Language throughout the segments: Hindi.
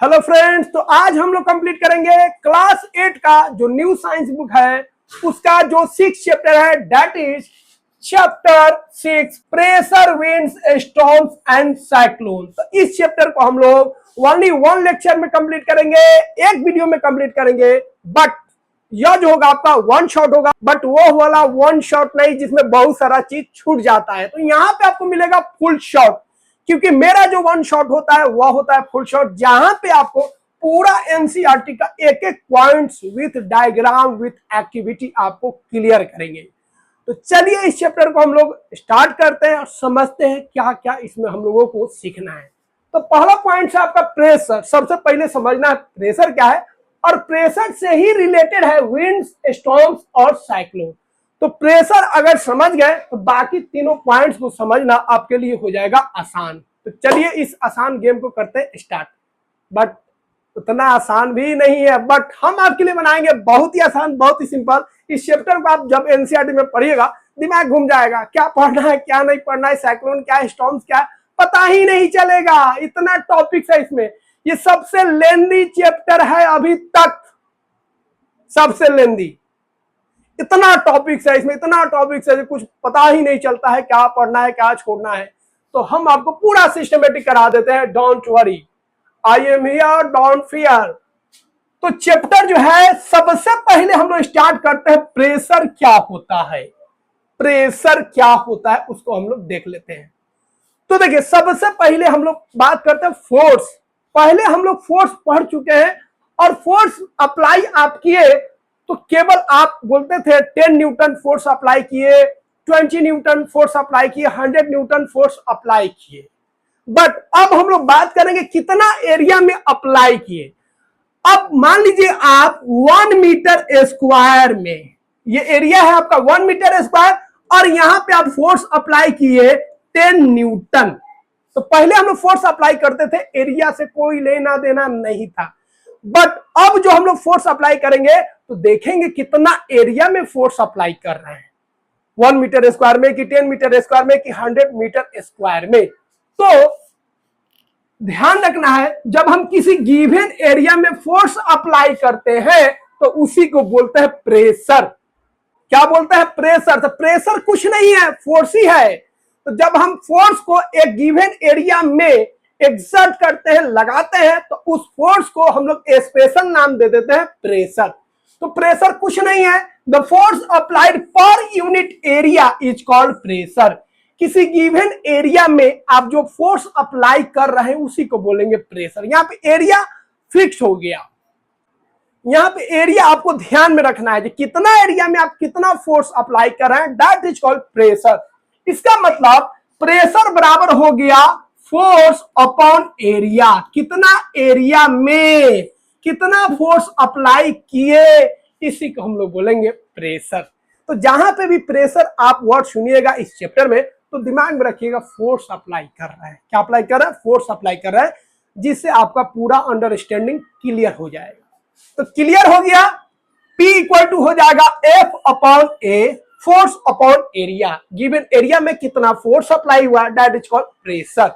हेलो फ्रेंड्स, तो आज हम लोग कंप्लीट करेंगे क्लास 8 का जो न्यू साइंस बुक है उसका जो 6 चैप्टर है, that is chapter 6 pressure winds storms and cyclone. तो इस चैप्टर को हम लोग ओनली वन लेक्चर में कंप्लीट करेंगे, एक वीडियो में कंप्लीट करेंगे। बट यह जो होगा आपका वन शॉट होगा, बट वो वाला वन शॉट नहीं जिसमें बहुत सारा चीज छूट जाता है। तो यहाँ पे आपको मिलेगा फुल शॉट, क्योंकि मेरा जो वन शॉट होता है वह होता है फुल शॉट, जहां पे आपको पूरा एनसीईआरटी का एक एक points with diagram with activity आपको क्लियर करेंगे। तो चलिए इस चैप्टर को हम लोग स्टार्ट करते हैं और समझते हैं क्या क्या इसमें हम लोगों को सीखना है। तो पहला पॉइंट है आपका प्रेशर। सबसे पहले समझना है प्रेशर क्या है, और प्रेशर से ही रिलेटेड है विंड्स, स्टॉर्म्स और साइक्लोन। तो प्रेशर अगर समझ गए तो बाकी तीनों पॉइंट्स को समझना आपके लिए हो जाएगा आसान। तो चलिए इस आसान गेम को करते हैं स्टार्ट। बट उतना आसान भी नहीं है, बट हम आपके लिए बनाएंगे बहुत ही आसान, बहुत ही सिंपल। इस चैप्टर को आप जब एनसीईआरटी में पढ़िएगा दिमाग घूम जाएगा, क्या पढ़ना है क्या नहीं पढ़ना है, साइक्लोन क्या है, स्टॉर्म्स क्या है, पता ही नहीं चलेगा। इतना टॉपिक्स है इसमें। ये सबसे लेंदी चैप्टर है अभी तक, सबसे लेंदी। इतना टॉपिक्स है इसमें, इतना टॉपिक्स है कुछ पता ही नहीं चलता है क्या पढ़ना है क्या छोड़ना है। तो हम आपको पूरा सिस्टमेटिक करा देते हैं। Don't worry, I am here, don't fear. तो चैप्टर जो है सबसे पहले हम लोग स्टार्ट करते हैं प्रेशर क्या होता है। प्रेशर क्या होता है उसको हम लोग देख लेते हैं। तो देखिए सबसे पहले हम लोग बात करते हैं फोर्स। पहले हम लोग फोर्स पढ़ चुके हैं, और फोर्स अप्लाई आप किए तो केवल आप बोलते थे 10 न्यूटन फोर्स अप्लाई किए, 20 न्यूटन फोर्स अप्लाई किए, 100 न्यूटन फोर्स अप्लाई किए। बट अब हम लोग बात करेंगे कितना एरिया में अप्लाई किए। अब मान लीजिए आप 1 मीटर स्क्वायर में, ये एरिया है आपका 1 मीटर स्क्वायर, और यहां पे आप फोर्स अप्लाई किए 10 न्यूटन। तो पहले हम लोग फोर्स अप्लाई करते थे, एरिया से कोई लेना देना नहीं था। बट अब जो हम लोग फोर्स अप्लाई करेंगे तो देखेंगे कितना एरिया में फोर्स अप्लाई कर रहे हैं, 1 मीटर स्क्वायर में कि 10 मीटर स्क्वायर में कि 100 मीटर स्क्वायर में। तो ध्यान रखना है, जब हम किसी गिवन एरिया में फोर्स अप्लाई करते हैं तो उसी को बोलते हैं प्रेशर। क्या बोलते हैं? प्रेशर। तो प्रेशर कुछ नहीं है, फोर्स ही है। तो जब हम फोर्स को एक गिवन एरिया में एक्सर्ट करते हैं, लगाते हैं, तो उस फोर्स को हम लोग स्पेशल नाम दे देते हैं प्रेशर। तो प्रेशर कुछ नहीं है, the force applied per unit area is called pressure. किसी गिवन एरिया में आप जो फोर्स अप्लाई कर रहे हैं उसी को बोलेंगे प्रेशर। यहाँ पे एरिया फिक्स हो गया। यहाँ पे एरिया आपको ध्यान में रखना है कि कितना एरिया में आप कितना फोर्स अप्लाई कर रहे हैं, दैट इज कॉल्ड प्रेशर। इसका मतलब प्रेशर बराबर हो गया फोर्स अपॉन एरिया। कितना एरिया में कितना फोर्स अप्लाई किए, इसी को हम लोग बोलेंगे प्रेशर। तो जहां पे भी प्रेशर आप वर्ड सुनिएगा इस चैप्टर में तो दिमाग में रखिएगा फोर्स अप्लाई कर रहा है। क्या अप्लाई कर रहा है? फोर्स अप्लाई कर रहा है, जिससे आपका पूरा अंडरस्टैंडिंग क्लियर हो जाएगा। तो क्लियर हो गया, P इक्वल टू हो जाएगा F upon A, force upon area. Given area में कितना फोर्स अप्लाई हुआ, that is called pressure.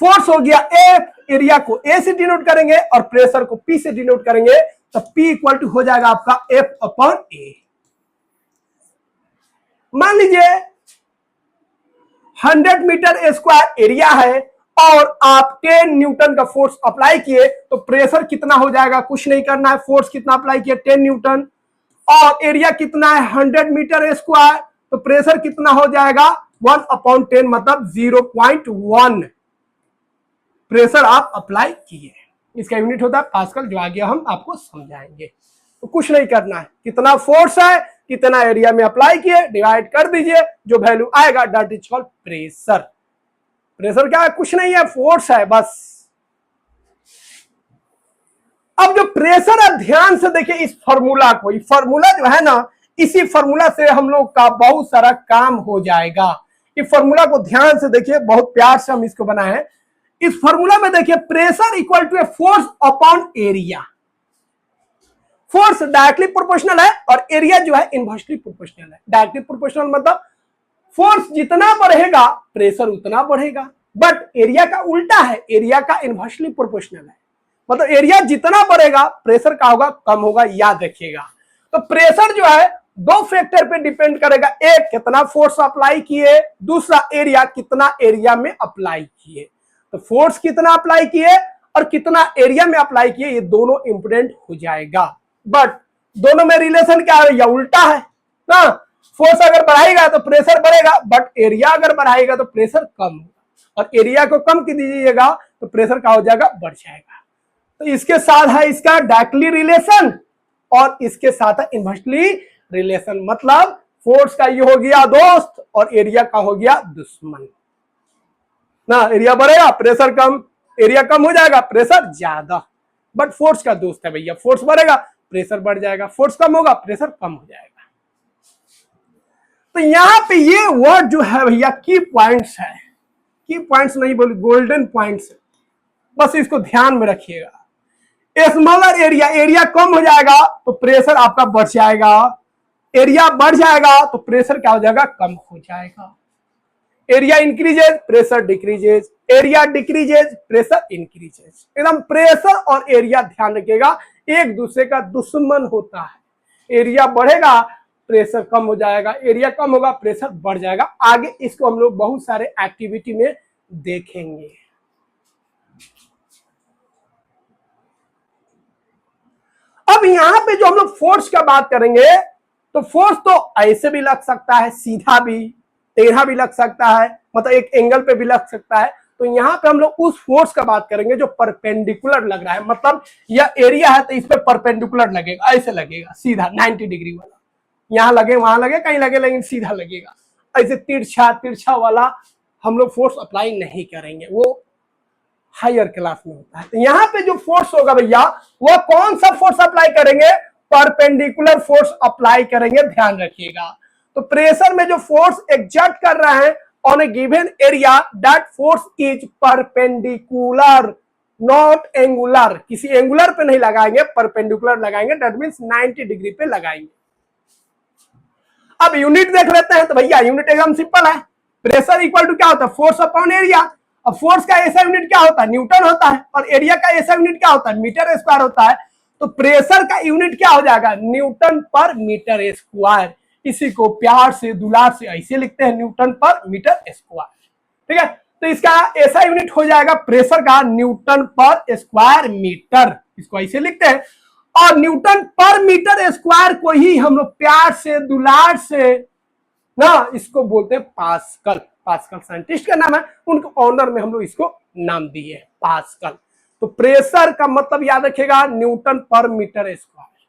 Force हो गया F, एरिया को A से डिनोट करेंगे और प्रेशर को P से डिनोट करेंगे। तो P इक्वल टू हो जाएगा आपका F अपॉन A। मान लीजिए 100 मीटर स्क्वायर एरिया है और आप 10 न्यूटन का फोर्स अप्लाई किए, तो प्रेशर कितना हो जाएगा? कुछ नहीं करना है, फोर्स कितना अप्लाई किया 10 न्यूटन, और एरिया कितना है 100 मीटर स्क्वायर, तो प्रेशर कितना हो जाएगा 1/10, मतलब 0.1 प्रेशर आप अप्लाई किए। इसका यूनिट होता है पास्कल, जो आगे हम आपको समझाएंगे। तो कुछ नहीं करना है, कितना फोर्स है कितना एरिया में अप्लाई किए, डिवाइड कर दीजिए, जो वैल्यू आएगा that is called pressure. Pressure क्या है? कुछ नहीं है, फोर्स है बस। अब जो प्रेशर है, ध्यान से देखिए इस फॉर्मूला को। ये फॉर्मूला जो है ना, इसी फॉर्मूला से हम लोग का बहुत सारा काम हो जाएगा। इस फॉर्मूला को ध्यान से देखिए, बहुत प्यार से हम इसको बनाए हैं। इस फॉर्मूला में देखिए pressure equal to a force upon area. Force directly proportional है और एरिया जो है इनवर्सली प्रोपोर्शनल है। डायरेक्टली प्रोपोर्शनल मतलब फोर्स जितना बढ़ेगा प्रेशर उतना बढ़ेगा, बट एरिया का उल्टा है, एरिया का इनवर्सली प्रोपोर्शनल है। मतलब एरिया जितना बढ़ेगा प्रेशर का होगा कम होगा, याद रखिएगा। तो प्रेशर जो है दो फैक्टर पे डिपेंड करेगा, एक कितना फोर्स अप्लाई किए, दूसरा एरिया कितना एरिया में अप्लाई किए। तो फोर्स कितना अप्लाई किए और कितना एरिया में अप्लाई किए, ये दोनों इंपोर्टेंट हो जाएगा। बट दोनों में रिलेशन क्या है, या उल्टा है ना। फोर्स अगर बढ़ाएगा तो प्रेशर बढ़ेगा, बट एरिया अगर बढ़ाएगा तो प्रेशर कम होगा, और एरिया को कम कर दीजिएगा तो प्रेशर का हो जाएगा, बढ़ जाएगा। तो इसके साथ है इसका डायरेक्टली रिलेशन और इसके साथ है इनवर्सली रिलेशन। मतलब फोर्स का ये हो गया दोस्त और एरिया का हो गया दुश्मन ना। एरिया बढ़ेगा प्रेशर कम, एरिया कम हो जाएगा प्रेशर ज्यादा। बट फोर्स का दोस्त है भैया, फोर्स बढ़ेगा प्रेशर बढ़ जाएगा, फोर्स कम होगा प्रेशर कम हो जाएगा। तो यहां पे ये वर्ड जो है भैया की पॉइंट्स है, की पॉइंट्स नहीं बोली, गोल्डन पॉइंट्स है, बस इसको ध्यान में रखिएगा। स्मॉलर एरिया, एरिया कम हो जाएगा तो प्रेशर आपका बढ़ जाएगा, एरिया बढ़ जाएगा तो प्रेशर क्या हो जाएगा, कम हो जाएगा। Area increases pressure decreases, area decreases pressure increases. एकदम प्रेशर और एरिया ध्यान रखिएगा एक दूसरे का दुश्मन होता है। एरिया बढ़ेगा प्रेशर कम हो जाएगा, एरिया कम होगा प्रेशर बढ़ जाएगा। आगे इसको हम लोग बहुत सारे एक्टिविटी में देखेंगे। अब यहां पे जो हम लोग फोर्स का बात करेंगे तो फोर्स तो ऐसे भी लग सकता है, सीधा भी, टेढ़ा भी लग सकता है, मतलब एक एंगल पे भी लग सकता है। तो यहाँ पे हम लोग उस फोर्स का बात करेंगे जो परपेंडिकुलर लग रहा है, मतलब यह एरिया है तो इस पे परपेंडिकुलर लगेगा, ऐसे लगेगा सीधा 90 डिग्री वाला, यहाँ लगे वहां लगे कहीं लगे, लेकिन सीधा लगेगा। ऐसे तिरछा तिरछा वाला हम लोग फोर्स अप्लाई नहीं करेंगे, वो हायर क्लास में होता है। तो यहाँ पे जो फोर्स होगा भैया वो कौन सा फोर्स अप्लाई करेंगे, परपेंडिकुलर फोर्स अप्लाई करेंगे, ध्यान रखिएगा। तो प्रेशर में जो फोर्स एक्सर्ट कर रहा है on A given area, that force is perpendicular not angular. किसी एंगुलर पे नहीं लगाएंगे, परपेंडिकुलर लगाएंगे, दैट मींस 90 डिग्री पे लगाएंगे। अब यूनिट देख लेते हैं। तो भैया यूनिट एकदम सिंपल है, प्रेशर इक्वल टू क्या होता है, फोर्स अपॉन एरिया। अब फोर्स का ऐसा यूनिट क्या होता है, न्यूटन होता है, और एरिया का ऐसा यूनिट क्या होता है, मीटर स्क्वायर होता है। तो प्रेशर का यूनिट क्या हो जाएगा, न्यूटन पर मीटर स्क्वायर। इसी को प्यार से दुलार से ऐसे लिखते हैं, न्यूटन पर मीटर स्क्वायर। ठीक है, तो इसका ऐसा यूनिट हो जाएगा प्रेशर का, न्यूटन पर स्क्वायर मीटर, इसको ऐसे लिखते हैं। और न्यूटन पर मीटर स्क्वायर को ही हम लोग प्यार से दुलार से ना इसको बोलते हैं पास्कल। पास्कल साइंटिस्ट का नाम है, उनके ऑनर में हम लोग इसको नाम दिए पास्कल। तो प्रेशर का मतलब याद रखिएगा न्यूटन पर मीटर स्क्वायर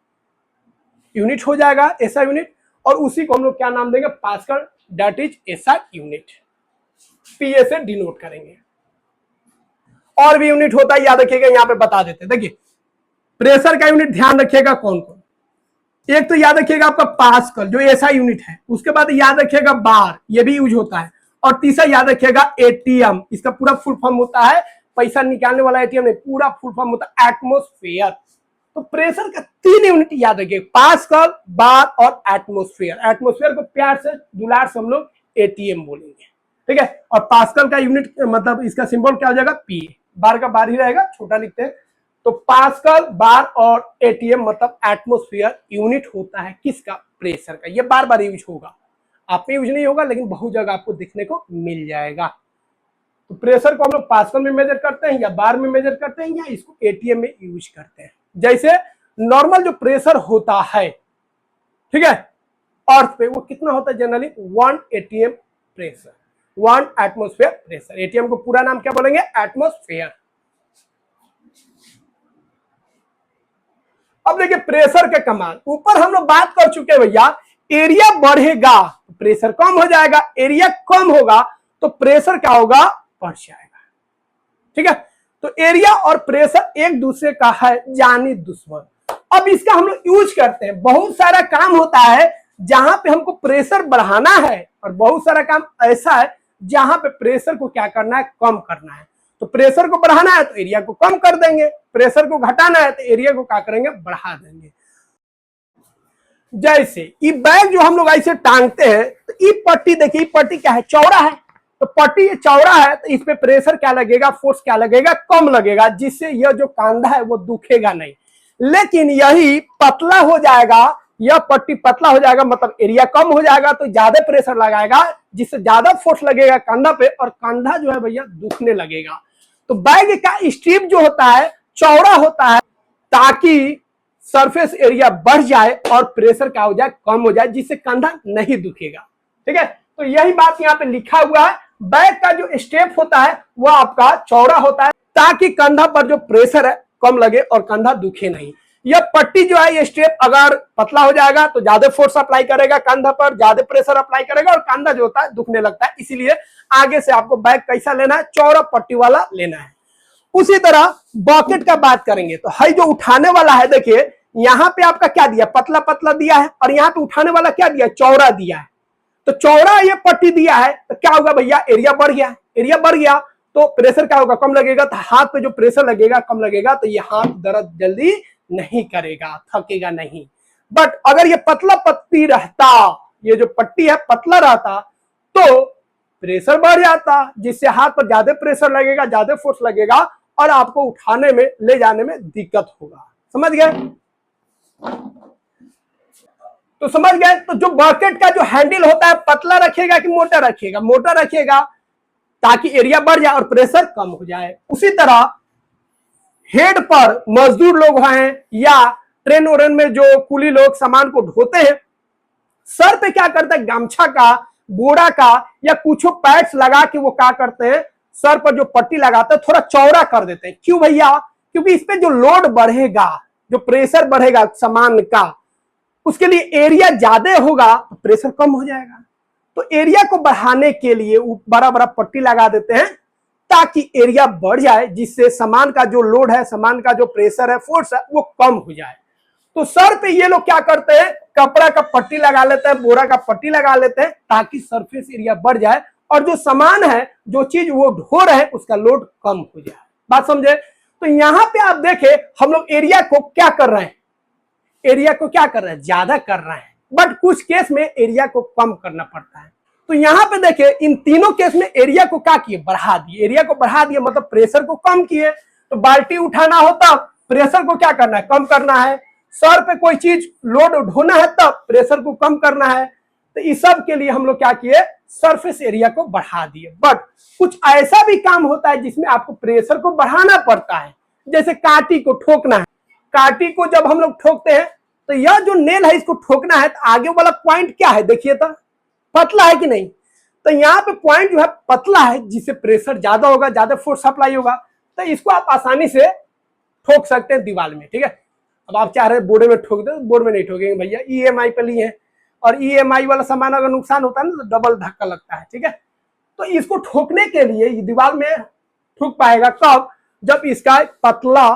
यूनिट हो जाएगा, ऐसा यूनिट, और उसी को हम लोग क्या नाम देंगे, पास्कल, दैट इज ऐसा यूनिट, पीए से डिनोट करेंगे। और भी यूनिट होता है, याद रखिएगा, यहाँ पे बता देते हैं। देखिए प्रेशर का यूनिट ध्यान रखिएगा कौन कौन, एक तो याद रखिएगा आपका पास्कल जो ऐसा यूनिट है, उसके बाद याद रखिएगा बार, ये भी यूज होता है, और तीसरा याद रखिएगा एटीएम। इसका पूरा फुल फॉर्म होता है, पैसा निकालने वाला एटीएम नहीं, पूरा फुल फॉर्म होता है एटमॉस्फेयर। तो प्रेशर का 3 यूनिट याद रखिए, पास्कल, बार और एटमॉस्फेयर। एटमॉस्फेयर को प्यार से दुलार से हम लोग एटीएम बोलेंगे, ठीक है। और पास्कल का यूनिट मतलब इसका सिंबल क्या हो जाएगा, पी। बार का बार ही रहेगा, छोटा लिखते हैं। तो पास्कल, बार और एटीएम मतलब एटमॉस्फेयर यूनिट होता है किसका, प्रेशर का। ये बार बार यूज होगा, आप में यूज नहीं होगा लेकिन बहुत जगह आपको देखने को मिल जाएगा। तो प्रेशर को हम लोग पास्कल में मेजर करते हैं, या बार में मेजर करते हैं, या इसको एटीएम में यूज करते हैं। जैसे नॉर्मल जो प्रेशर होता है, ठीक है, अर्थ पे वो कितना होता है generally, 1 ATM pressure, 1 atmosphere pressure. ATM को पूरा नाम क्या बोलेंगे, एटमॉस्फेयर। अब देखिए प्रेशर के कमाल, ऊपर हम लोग बात कर चुके हैं भैया, एरिया बढ़ेगा तो प्रेशर कम हो जाएगा, एरिया कम होगा तो प्रेशर क्या होगा, बढ़ जाएगा। ठीक है, तो एरिया और प्रेशर एक दूसरे का है जानी दुश्मन। अब इसका हम लोग यूज करते हैं, बहुत सारा काम होता है जहां पे हमको प्रेशर बढ़ाना है, और बहुत सारा काम ऐसा है जहां पे प्रेशर को क्या करना है, कम करना है। तो प्रेशर को बढ़ाना है तो एरिया को कम कर देंगे, प्रेशर को घटाना है तो एरिया को क्या करेंगे, बढ़ा देंगे। जैसे ये बैग जो हम लोग ऐसे टांगते हैं, तो ये पट्टी देखिए, पट्टी क्या है, चौड़ा है, तो पट्टी ये चौड़ा है तो इस पे प्रेशर क्या लगेगा, फोर्स क्या लगेगा, कम लगेगा, जिससे यह जो कांधा है वो दुखेगा नहीं। लेकिन यही पतला हो जाएगा, यह पट्टी पतला हो जाएगा मतलब एरिया कम हो जाएगा तो ज्यादा प्रेशर लगाएगा, जिससे ज्यादा फोर्स लगेगा कंधा पे और कंधा जो है भैया दुखने लगेगा। तो बैग का स्ट्रिप जो होता है चौड़ा होता है ताकि सरफेस एरिया बढ़ जाए और प्रेशर क्या हो जाए, कम हो जाए, जिससे कंधा नहीं दुखेगा। ठीक है, तो यही बात यहाँ पे लिखा हुआ है। बैक का जो स्टेप होता है वो आपका चौड़ा होता है ताकि कंधा पर जो प्रेशर है कम लगे और कंधा दुखे नहीं। यह पट्टी जो है ये स्टेप अगर पतला हो जाएगा तो ज्यादा फोर्स अप्लाई करेगा कंधा पर, ज्यादा प्रेशर अप्लाई करेगा और कंधा जो होता है दुखने लगता है। इसीलिए आगे से आपको बैग कैसा लेना है, चौड़ा पट्टी वाला लेना है। उसी तरह बकेट का बात करेंगे तो है जो उठाने वाला है, देखिए यहाँ पे आपका क्या दिया, पतला पतला दिया है और यहाँ पे उठाने वाला क्या दिया, चौड़ा दिया है। तो चौड़ा ये पट्टी दिया है तो क्या होगा भैया, एरिया बढ़ गया, एरिया बढ़ गया तो प्रेशर क्या होगा, कम लगेगा। तो हाथ पे जो प्रेशर लगेगा कम लगेगा तो ये हाथ दर्द जल्दी नहीं करेगा, थकेगा नहीं। बट अगर ये पतला पट्टी रहता, ये जो पट्टी है पतला रहता तो प्रेशर बढ़ जाता, जिससे हाथ पर ज्यादा प्रेशर लगेगा, ज्यादा फोर्स लगेगा और आपको उठाने में ले जाने में दिक्कत होगा। समझ गए? तो समझ गए। तो जो बकेट का जो हैंडल होता है पतला रखेगा कि मोटा रखेगा, मोटा रखेगा ताकि एरिया बढ़ जाए और प्रेशर कम हो जाए। उसी तरह हेड पर मजदूर लोग हैं या ट्रेन वरेन में जो कुली लोग सामान को ढोते हैं, सर पे क्या करते हैं, गमछा का, बोरा का या कुछ पैड्स लगा के वो क्या करते हैं, सर पर जो पट्टी लगाते हैं थोड़ा चौड़ा कर देते हैं। क्यों भैया, क्योंकि इस पे जो लोड बढ़ेगा, जो प्रेशर बढ़ेगा सामान का, उसके लिए एरिया ज्यादा होगा तो प्रेशर कम हो जाएगा। तो एरिया को बढ़ाने के लिए बड़ा बड़ा पट्टी लगा देते हैं ताकि एरिया बढ़ जाए, जिससे सामान का जो लोड है, सामान का जो प्रेशर है, फोर्स है, वो कम हो जाए। तो सर पे ये लोग क्या करते हैं, कपड़ा का पट्टी लगा लेते हैं, बोरा का पट्टी लगा लेते हैं ताकि सरफेस एरिया बढ़ जाए और जो सामान है, जो चीज वो ढो रहे हैं, उसका लोड कम हो जाए। बात समझे? तो यहां पे आप देखें हम लोग एरिया को क्या कर रहे हैं, एरिया को क्या कर रहे हैं, ज्यादा कर रहे हैं, बट कुछ केस में एरिया को कम करना पड़ता है। तो यहां पे देखिए इन तीनों केस में एरिया को क्या किए, बढ़ा दिए। एरिया को बढ़ा दिए मतलब प्रेशर को कम किए। तो बाल्टी उठाना हो तब प्रेशर को क्या करना है, कम करना है। सर पे कोई चीज लोड ढोना है तब प्रेशर को कम करना है। तो इस सब के लिए हम लोग क्या किए, सरफेस एरिया को बढ़ा दिए। बट कुछ ऐसा भी काम होता है जिसमें आपको प्रेशर को बढ़ाना पड़ता है, जैसे काटी को ठोकना है। काटी को जब हम लोग ठोकते हैं तो यह जो नेल है इसको ठोकना है तो आगे वाला पॉइंट क्या है, देखिए तो पतला है कि नहीं। तो यहाँ पे पॉइंट जो है पतला है, जिससे प्रेशर ज्यादा होगा, ज्यादा फोर्स सप्लाई होगा। तो इसको आप आसानी से ठोक सकते हैं दीवार में। ठीक है, अब आप चाह रहे हैं बोर्ड में ठोक दे, बोर्ड में नहीं ठोकेंगे भैया, EMI पे लिए हैं और EMI वाला सामान अगर नुकसान होता है ना तो डबल धक्का लगता है। ठीक है, तो इसको ठोकने के लिए दीवार में ठोक पाएगा कब, जब इसका पतला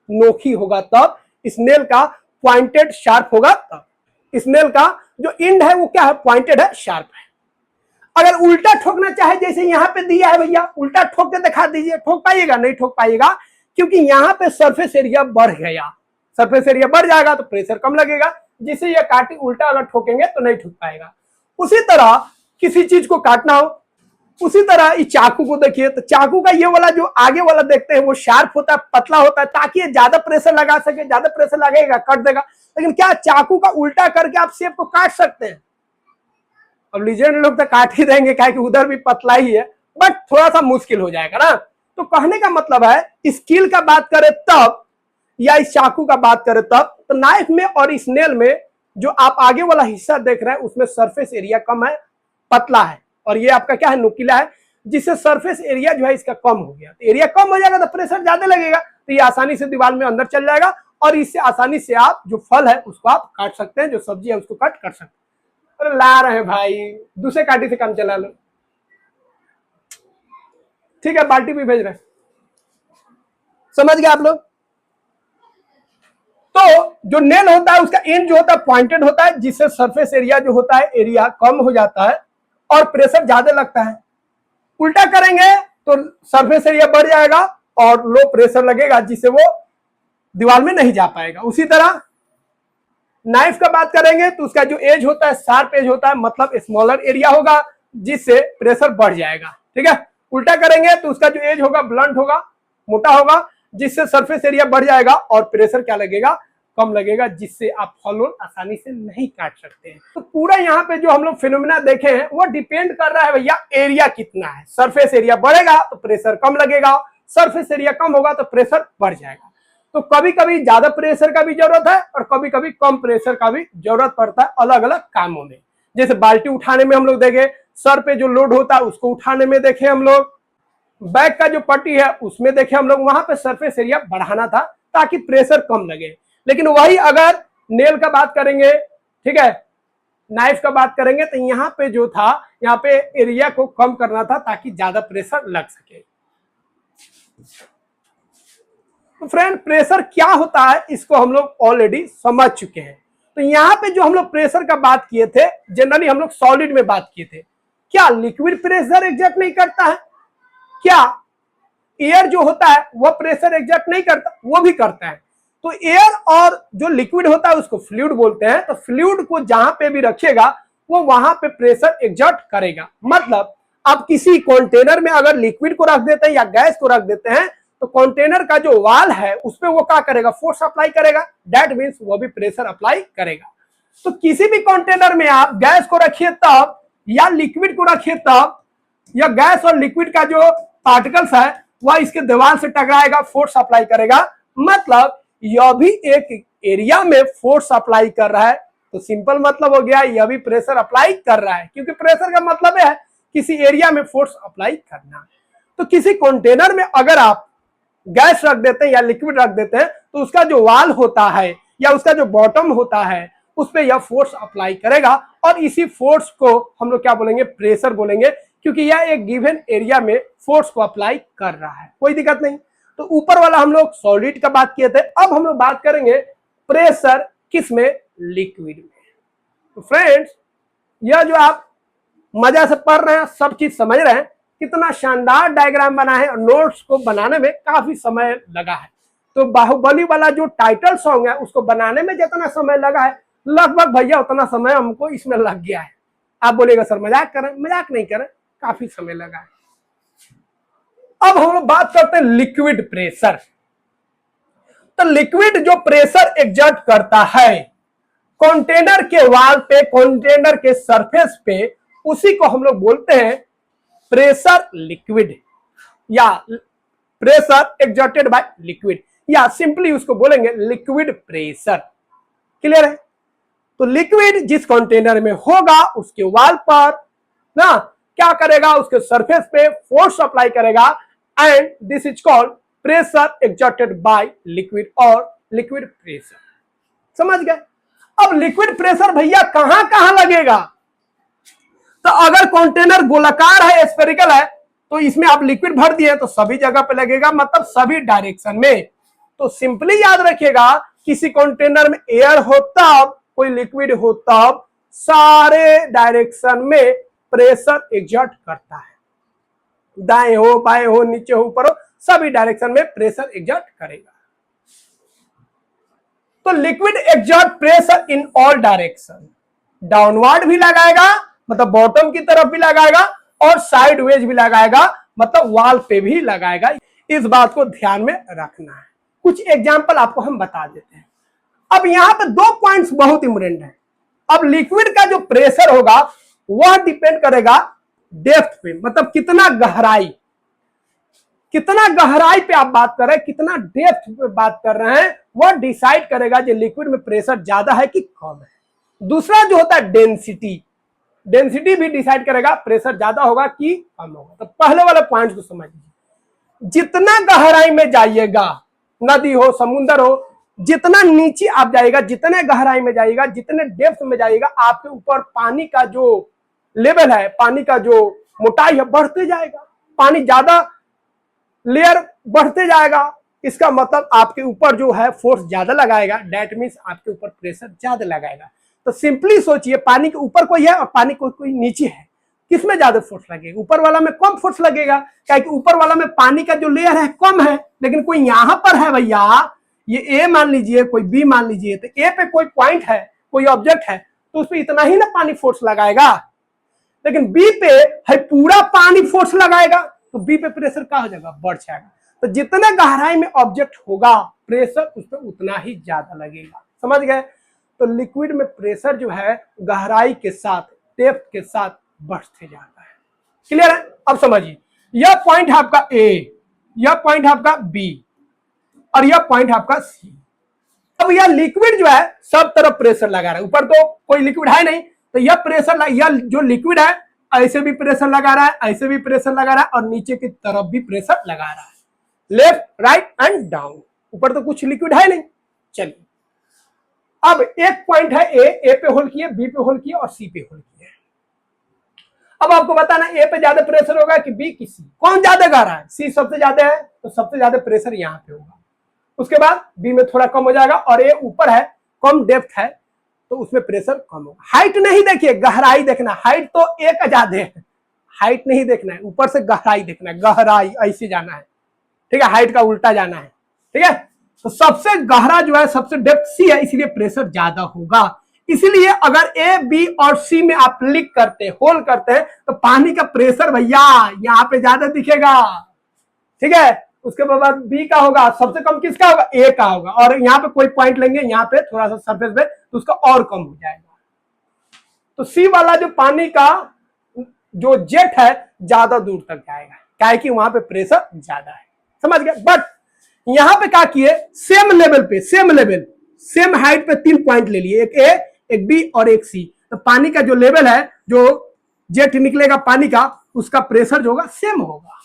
नोखी होगा, तब इस नेल का पॉइंटेड शार्प होगा, तब इस नेल का जो एंड है वो क्या है, पॉइंटेड है, शार्प है। अगर उल्टा ठोकना चाहे, जैसे यहाँ पे दिया है भैया, उल्टा ठोक के दिखा दीजिए, ठोक पाइएगा, नहीं ठोक पाइएगा, क्योंकि यहाँ पे सरफेस एरिया बढ़ गया। सरफेस एरिया बढ़ जाएगा तो प्रेशर कम लगेगा, जिससे ये काटी उल्टा अगर ठोकेंगे तो नहीं ठोक पाएगा। उसी तरह किसी चीज को काटना हो, उसी तरह इस चाकू को देखिए, तो चाकू का ये वाला जो आगे वाला देखते हैं वो शार्प होता है, पतला होता है, ताकि ये ज्यादा प्रेशर लगा सके। ज्यादा प्रेशर लगेगा कट देगा, लेकिन क्या चाकू का उल्टा करके आप शेप को काट सकते हैं। अब लीजेंड लोग तो काट ही देंगे, क्या कि उधर भी पतला ही है, बट थोड़ा सा मुश्किल हो जाएगा ना। तो कहने का मतलब है स्किल का बात करें तब, या इस चाकू का बात करें तब, तो नाइफ में और इस नेल में जो आप आगे वाला हिस्सा देख रहे हैं उसमें सरफेस एरिया कम है, पतला है, और ये आपका क्या है, नुकीला है, जिससे सरफेस एरिया जो है इसका कम हो गया। तो एरिया कम हो जाएगा तो प्रेशर ज्यादा लगेगा, तो ये आसानी से दीवार में अंदर चल जाएगा और इससे आसानी से आप जो फल है उसको आप काट सकते हैं, जो सब्जी है उसको कट कर सकते हैं। अरे ला रहे हैं भाई, दूसरे काटी से काम चला लो। ठीक है, बाल्टी भी भेज रहे हैं, समझ गए आप लोग। तो जो नेल होता है उसका एंड जो होता है पॉइंटेड होता है, जिससे सरफेस एरिया जो होता है, एरिया कम हो जाता है और प्रेशर ज्यादा लगता है। उल्टा करेंगे तो सरफेस एरिया बढ़ जाएगा और लो प्रेशर लगेगा, जिससे वो दीवार में नहीं जा पाएगा। उसी तरह नाइफ का बात करेंगे तो उसका जो एज होता है शार्प एज होता है, मतलब स्मॉलर एरिया होगा, जिससे प्रेशर बढ़ जाएगा। ठीक है, उल्टा करेंगे तो उसका जो एज होगा ब्लंट होगा, मोटा होगा, जिससे सरफेस एरिया बढ़ जाएगा और प्रेशर क्या लगेगा, कम लगेगा, जिससे आप हॉल आसानी से नहीं काट सकते हैं। तो पूरा यहाँ पे जो हम लोग फिनोमेना देखे हैं वो डिपेंड कर रहा है भैया एरिया कितना है। सरफेस एरिया बढ़ेगा तो प्रेशर कम लगेगा, सरफेस एरिया कम होगा तो प्रेशर बढ़ जाएगा। तो कभी कभी ज्यादा प्रेशर का भी जरूरत है और कभी कभी कम प्रेशर का भी जरूरत पड़ता है अलग अलग कामों में। जैसे बाल्टी उठाने में हम लोग देखे, सर पे जो लोड होता है उसको उठाने में देखे हम लोग, बैक का जो पट्टी है उसमें देखे हम लोग, वहां पे सरफेस एरिया बढ़ाना था ताकि प्रेशर कम लगे। लेकिन वही अगर नेल का बात करेंगे, ठीक है, नाइफ का बात करेंगे, तो यहाँ पे जो था, यहाँ पे एरिया को कम करना था ताकि ज्यादा प्रेशर लग सके। तो फ्रेंड प्रेशर क्या होता है इसको हम लोग ऑलरेडी समझ चुके हैं। तो यहाँ पे जो हम लोग प्रेशर का बात किए थे, जनरली हम लोग सॉलिड में बात किए थे। क्या लिक्विड प्रेशर एग्जर्ट नहीं करता है? क्या एयर जो होता है वह प्रेशर एग्जर्ट नहीं करता? वो भी करता है। तो एयर और जो लिक्विड होता है उसको फ्लूइड बोलते हैं। तो फ्लूइड को जहां पे भी रखेगा वो वहां पे प्रेशर एग्जर्ट करेगा। मतलब आप किसी कंटेनर में अगर लिक्विड को रख देते हैं या गैस को रख देते हैं तो कंटेनर का जो वाल है उसपे वो क्या करेगा, फोर्स अप्लाई करेगा। दैट मीन्स वो भी प्रेशर अप्लाई करेगा। तो किसी भी कंटेनर में आप गैस को रखिए तब या लिक्विड को रखिए तब, या गैस और लिक्विड का जो पार्टिकल्स है वह इसके दीवार से टकराएगा, फोर्स अप्लाई करेगा। मतलब यह भी एक एरिया में फोर्स अप्लाई कर रहा है। तो सिंपल मतलब हो गया यह भी प्रेशर अप्लाई कर रहा है, क्योंकि प्रेशर का मतलब है किसी एरिया में फोर्स अप्लाई करना। तो किसी कंटेनर में अगर आप गैस रख देते हैं या लिक्विड रख देते हैं तो उसका जो वाल होता है या उसका जो बॉटम होता है उस पर यह फोर्स अप्लाई करेगा, और इसी फोर्स को हम लोग क्या बोलेंगे, प्रेशर बोलेंगे, क्योंकि यह एक गिवन एरिया में फोर्स को अप्लाई कर रहा है। कोई दिक्कत नहीं। तो ऊपर वाला हम लोग सॉलिड का बात किए थे। अब हम लोग बात करेंगे प्रेशर किस में, लिक्विड में। तो फ्रेंड्स यह जो आप मजा से पढ़ रहे हैं, सब चीज समझ रहे हैं, कितना शानदार डायग्राम बना है और नोट्स को बनाने में काफी समय लगा है। तो बाहुबली वाला जो टाइटल सॉन्ग है उसको बनाने में जितना समय लगा है लगभग भैया उतना समय हमको इसमें लग गया है। आप बोलेगा सर मजाक करें, मजाक नहीं करें, काफी समय लगा है। अब हम लोग बात करते हैं लिक्विड प्रेशर। तो लिक्विड जो प्रेशर एग्जर्ट करता है कंटेनर के वाल पे, कंटेनर के सरफेस पे, उसी को हम लोग बोलते हैं प्रेशर लिक्विड या प्रेशर एग्जर्टेड बाय लिक्विड, या सिंपली उसको बोलेंगे लिक्विड प्रेशर। क्लियर है? तो लिक्विड जिस कंटेनर में होगा उसके वाल पर ना क्या करेगा, उसके सरफेस पे फोर्स अप्लाई करेगा, and this is called pressure exerted by liquid और लिक्विड प्रेशर। समझ गए? अब लिक्विड प्रेशर भैया कहां कहां लगेगा? तो अगर कंटेनर गोलाकार है, स्फेरिकल है, तो इसमें आप लिक्विड भर दिए तो सभी जगह पे लगेगा, मतलब सभी डायरेक्शन में। तो सिंपली याद रखिएगा किसी कंटेनर में एयर हो तब, कोई लिक्विड हो तब, सारे डायरेक्शन में प्रेशर एग्जर्ट करता है। दाएं हो, बाएं हो, नीचे हो, ऊपर हो, सभी डायरेक्शन में प्रेशर एग्जर्ट करेगा। तो liquid exert pressure in all direction, downward भी लगाएगा मतलब बॉटम की तरफ भी लगाएगा, और साइडवेज भी लगाएगा मतलब वॉल पे भी लगाएगा। इस बात को ध्यान में रखना है। कुछ एग्जांपल आपको हम बता देते हैं। अब यहां पे दो पॉइंट्स बहुत इंपोर्टेंट है। अब लिक्विड का जो प्रेशर होगा वह डिपेंड करेगा डेप्थ पे, मतलब कितना गहराई पे आप बात कर रहे हैं, कितना डेप्थ पे बात कर रहे हैं, वह डिसाइड करेगा कि लिक्विड में प्रेशर ज्यादा है कि कम है। दूसरा जो होता है डेंसिटी भी डिसाइड करेगा प्रेशर ज्यादा होगा कि कम होगा। तो पहले वाले पॉइंट को समझिए। जितना गहराई में जाइएगा, नदी हो, समुद्र हो, जितना नीचे आप जाइएगा, जितने गहराई में जाइएगा, जितने डेप्थ में जाइएगा, आपके ऊपर पानी का जो लेवल है, पानी का जो मोटाई है बढ़ते जाएगा, पानी ज्यादा लेयर बढ़ते जाएगा। इसका मतलब आपके ऊपर जो है फोर्स ज्यादा लगाएगा, दैट मीन्स आपके ऊपर प्रेशर ज्यादा लगाएगा। तो सिंपली सोचिए पानी के ऊपर कोई है और पानी कोई नीचे है, किसमें ज्यादा फोर्स लगेगा? ऊपर वाला में कम फोर्स लगेगा, क्योंकि ऊपर वाला में पानी का जो लेयर है कम है। लेकिन कोई यहां पर है भैया, ये ए मान लीजिए, कोई बी मान लीजिए, तो ए पे कोई पॉइंट है, कोई ऑब्जेक्ट है, तो उस पर इतना ही ना पानी फोर्स लगाएगा। लेकिन बी पे है पूरा पानी फोर्स लगाएगा तो बी पे प्रेशर क्या हो जाएगा, बढ़ जाएगा। तो जितने गहराई में ऑब्जेक्ट होगा प्रेशर उस पर उतना ही ज्यादा लगेगा। समझ गए? तो लिक्विड में प्रेशर जो है गहराई के साथ, डेप्थ के साथ बढ़ते जाता है। क्लियर है? अब समझिए, यह पॉइंट है आपका ए, यह पॉइंट है आपका बी और यह पॉइंट है आपका सी। अब यह लिक्विड जो है सब तरफ प्रेशर लगा रहा है, ऊपर तो कोई लिक्विड है नहीं, तो यह प्रेशर, यह जो लिक्विड है ऐसे भी प्रेशर लगा रहा है, ऐसे भी प्रेशर लगा रहा है और नीचे की तरफ भी प्रेशर लगा रहा है, लेफ्ट राइट एंड डाउन। ऊपर तो कुछ लिक्विड है नहीं। चलिए, अब एक पॉइंट है ए पे होल किए, बी पे होल किए और सी पे होल किए। अब आपको बताना ए पे ज्यादा प्रेशर होगा कि बी की सी, कौन ज्यादा गहरा है? सी सबसे ज्यादा है तो सबसे ज्यादा प्रेशर यहाँ पे होगा। उसके बाद बी में थोड़ा कम हो जाएगा और ए ऊपर है, कम डेप्थ है तो उसमें प्रेशर कम होगा। हाइट नहीं देखिए, गहराई देखना। हाइट तो एक का ज्यादा है, हाइट नहीं देखना है, ऊपर से गहराई देखना है। गहराई ऐसे जाना है, ठीक है, हाइट का उल्टा जाना है। ठीक है, तो सबसे गहरा जो है सबसे डेप्थ सी है, इसलिए प्रेशर ज्यादा होगा। इसलिए अगर ए बी और सी में आप लीक करते, होल करते हैं तो पानी का प्रेशर भैया यहाँ पे ज्यादा दिखेगा। ठीक है, उसके बाद बी का होगा, सबसे कम किसका होगा? ए का होगा। और यहाँ पे कोई पॉइंट लेंगे यहाँ पे थोड़ा सा सरफेस पे तो उसका और कम हो जाएगा। तो सी वाला जो पानी का जो जेट है ज्यादा दूर तक जाएगा, क्या है कि वहां पे प्रेशर ज्यादा है। समझ गए? बट यहां पे क्या किए, सेम लेवल पे, सेम लेवल, सेम हाइट पे 3 पॉइंट ले लिए, एक ए, एक बी और एक सी। तो पानी का जो लेवल है, जो जेट निकलेगा पानी का, उसका प्रेशर जो होगा सेम होगा।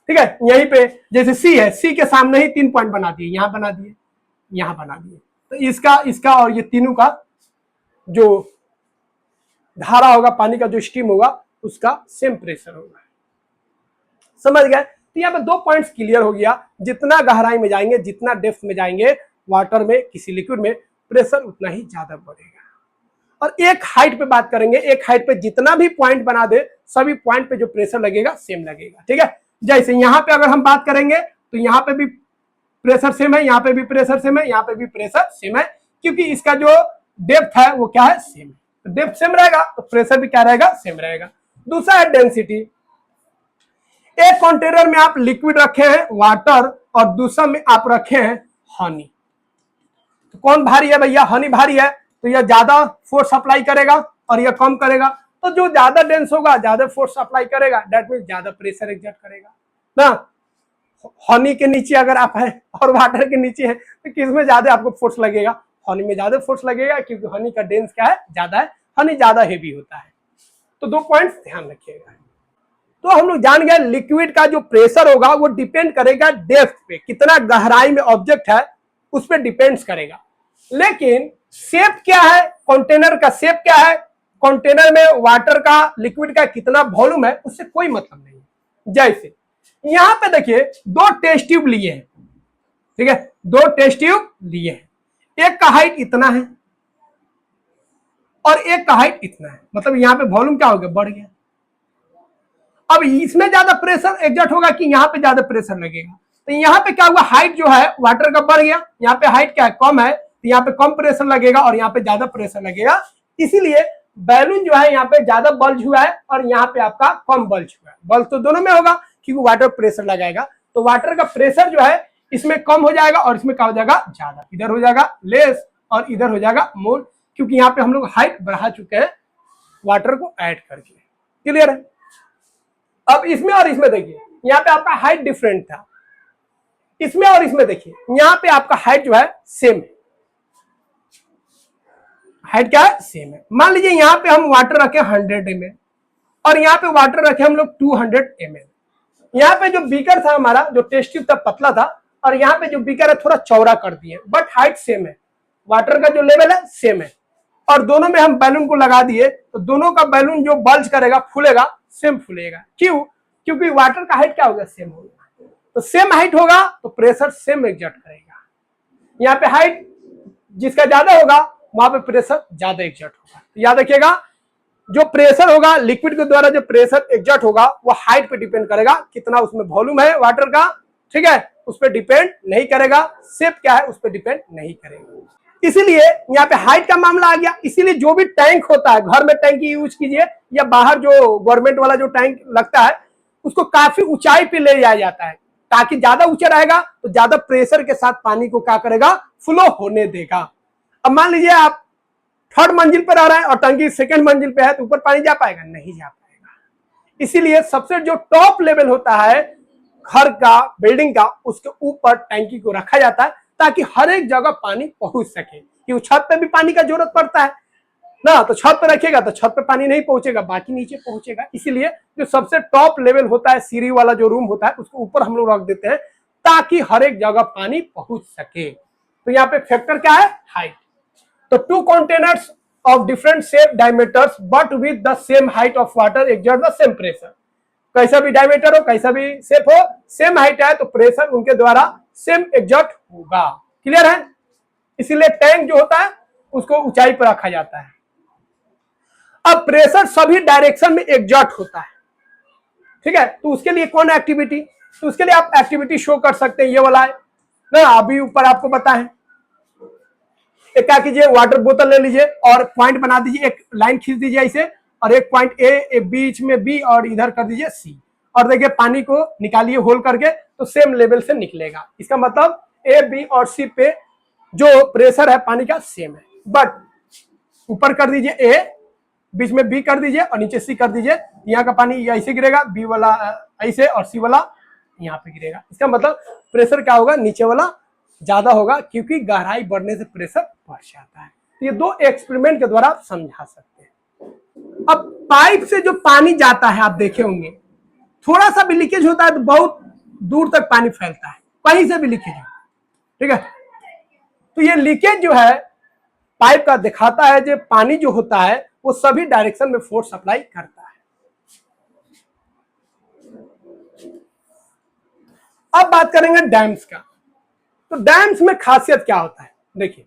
ठीक है, यहीं पे जैसे सी है, सी के सामने ही 3 पॉइंट बना दिए, यहां बना दिए, यहां बना दिए, तो इसका और ये तीनों का जो धारा होगा, पानी का जो स्टीम होगा, उसका सेम प्रेशर होगा। समझ गए? तो यहाँ पे 2 पॉइंट्स क्लियर हो गया। जितना गहराई में जाएंगे, जितना डेप्थ में जाएंगे वाटर में, किसी लिक्विड में, प्रेशर उतना ही ज्यादा बढ़ेगा। और एक हाइट पे बात करेंगे, एक हाइट पे जितना भी पॉइंट बना दे, सभी पॉइंट पे जो प्रेशर लगेगा सेम लगेगा। ठीक है, जैसे यहाँ पे अगर हम बात करेंगे तो यहाँ पे भी प्रेशर सेम है, यहाँ पे भी प्रेशर सेम है, यहाँ पे भी प्रेशर सेम है, क्योंकि इसका जो डेप्थ है वो क्या है, सेम है। तो डेप्थ सेम रहेगा तो प्रेशर भी क्या रहेगा, सेम रहेगा। दूसरा है डेंसिटी। एक कंटेनर में आप लिक्विड रखे हैं वाटर और दूसरा में आप रखे हैं हनी, तो कौन भारी है भैया? हनी भारी है, तो यह ज्यादा फोर्स अप्लाई करेगा और यह कम करेगा। तो जो ज्यादा डेंस होगा ज्यादा फोर्स अप्लाई करेगा, दैट मीन ज्यादा प्रेशर एग्जर्ट करेगा ना। हनी के नीचे अगर आप हैं और वाटर के नीचे हैं तो किसमें ज्यादा आपको फोर्स लगेगा? हनी में ज्यादा फोर्स लगेगा, क्योंकि हनी का डेंस क्या है, ज्यादा है, हनी ज्यादा हेवी होता है। तो 2 पॉइंट्स ध्यान रखिएगा। तो हम लोग जान गए लिक्विड का जो प्रेशर होगा वो डिपेंड करेगा डेप्थ पे, कितना गहराई में ऑब्जेक्ट है उस पर डिपेंड्स करेगा। लेकिन शेप क्या है, कंटेनर का शेप क्या है, कंटेनर में वाटर का, लिक्विड का कितना वॉल्यूम है, उससे कोई मतलब नहीं है। जैसे यहां पे देखिए 2 टेस्ट ट्यूब लिए हैं, ठीक है, 2 टेस्ट ट्यूब लिए हैं, एक का हाइट इतना है और एक का हाइट इतना है, मतलब यहां पे वॉल्यूम क्या हो गया, बढ़ गया। अब इसमें ज्यादा प्रेशर एग्जर्ट होगा कि यहाँ पे ज्यादा प्रेशर लगेगा? तो यहाँ पे क्या हुआ, हाइट जो है वाटर का बढ़ गया, यहाँ पे हाइट क्या है, कम है, तो यहाँ पे कम प्रेशर लगेगा और यहाँ पे ज्यादा प्रेशर लगेगा। इसीलिए बैलून जो है यहाँ पे ज्यादा बल्ज हुआ है और यहाँ पे आपका कम बल्ज हुआ है। बल्ज तो दोनों में होगा क्योंकि वाटर प्रेशर लगाएगा, तो वाटर का प्रेशर जो है इसमें कम हो जाएगा और इसमें क्या हो जाएगा, ज्यादा। इधर हो जाएगा लेस और इधर हो जाएगा मोर, क्योंकि यहाँ पे हम लोग हाइट बढ़ा चुके हैं वाटर को ऐड करके। क्लियर है? अब इसमें और इसमें देखिए, यहाँ पे आपका हाइट डिफरेंट था, इसमें और इसमें देखिए यहाँ पे आपका हाइट जो है सेम है। हाइट क्या है, सेम है। मान लीजिए यहाँ पे हम वाटर रखे 100 ml और यहाँ पे वाटर रखे हम लोग 200 ml। यहाँ पे जो बीकर था हमारा, जो टेस्ट ट्यूब था पतला था, और यहाँ पे जो बीकर है थोड़ा चौड़ा कर दिए, बट हाइट सेम है, वाटर का जो लेवल है सेम है, और दोनों में हम बैलून को लगा दिए तो दोनों का बैलून जो बल्ज करेगा, फूलेगा, सेम फूलेगा। क्यों? क्योंकि वाटर का हाइट क्या होगा, सेम होगा। तो सेम हाइट होगा तो प्रेशर सेम एग्जर्ट करेगा। यहाँ पे हाइट जिसका ज्यादा होगा वहां पे प्रेशर ज्यादा एग्जर्ट होगा। तो याद रखिएगा, जो प्रेशर होगा लिक्विड के द्वारा, जो प्रेशर एग्जर्ट होगा वो हाइट पे डिपेंड करेगा, कितना उसमें वॉल्यूम है वाटर का, ठीक है, उस पर डिपेंड नहीं करेगा। शेप क्या है उस पर डिपेंड नहीं करेगा। इसीलिए यहाँ पे हाइट का मामला आ गया। इसीलिए जो भी टैंक होता है, घर में टैंकी यूज कीजिए या बाहर जो गवर्नमेंट वाला जो टैंक लगता है उसको काफी ऊंचाई पे ले जाया जाता है, ताकि ज्यादा ऊंचा रहेगा तो ज्यादा प्रेशर के साथ पानी को क्या करेगा, फ्लो होने देगा। अब मान लीजिए आप थर्ड मंजिल पर आ रहा है और टंकी सेकंड मंजिल पे है, तो ऊपर पानी जा पाएगा? नहीं जा पाएगा। इसीलिए सबसे जो टॉप लेवल होता है घर का, बिल्डिंग का, उसके ऊपर टैंकी को रखा जाता है ताकि हर एक जगह पानी पहुंच सके। क्योंकि छत पे भी पानी का जरूरत पड़ता है ना, तो छत पे रखिएगा तो छत पे पानी नहीं पहुंचेगा, बाकी नीचे पहुंचेगा। इसीलिए जो सबसे टॉप लेवल होता है, सीढ़ी वाला जो रूम होता है, उसको ऊपर हम लोग रख देते हैं ताकि हर एक जगह पानी पहुंच सके। तो यहाँ पे फैक्टर क्या है? हाइट। तो two containers of different shape diameters but with the same height of water exert the same pressure. कैसा भी डायमीटर हो, कैसा भी शेप हो, सेम हाइट है तो प्रेशर उनके द्वारा सेम एक्सर्ट होगा। क्लियर है? इसीलिए टैंक जो होता है उसको ऊंचाई पर रखा जाता है। अब प्रेशर सभी डायरेक्शन में एक्सर्ट होता है, ठीक है? तो उसके लिए कौन एक्टिविटी? तो उसके लिए आप एक्टिविटी शो कर सकते हैं, ये वाला है ना, अभी ऊपर आपको बताएं। एक क्या कीजिए, वाटर बोतल ले लीजिए और पॉइंट बना दीजिए, एक लाइन खींच दीजिए ऐसे, और एक पॉइंट ए बीच में बी और इधर कर दीजिए सी, और देखिए पानी को निकालिए होल करके तो सेम लेवल से निकलेगा। इसका मतलब ए बी और सी पे जो प्रेशर है पानी का सेम है, बट ऊपर कर दीजिए ए, बीच में बी कर दीजिए और नीचे सी कर दीजिए। यहाँ का पानी ऐसे गिरेगा, बी वाला ऐसे और सी वाला यहाँ पे गिरेगा। इसका मतलब प्रेशर क्या होगा, नीचे वाला ज्यादा होगा, क्योंकि गहराई बढ़ने से प्रेशर बढ़ जाता है। तो ये दो एक्सपेरिमेंट के द्वारा आप समझा सकते हैं। अब पाइप से जो पानी जाता है, आप देखे होंगे थोड़ा सा भी लीकेज होता है तो बहुत दूर तक पानी फैलता है, कहीं से भी लीकेज होता है, ठीक है? तो ये लीकेज जो है पाइप का दिखाता है जो पानी जो होता है वो सभी डायरेक्शन में फोर्स अप्लाई करता है। अब बात करेंगे डैम्स का। तो डैम्स में खासियत क्या होता है? देखिए,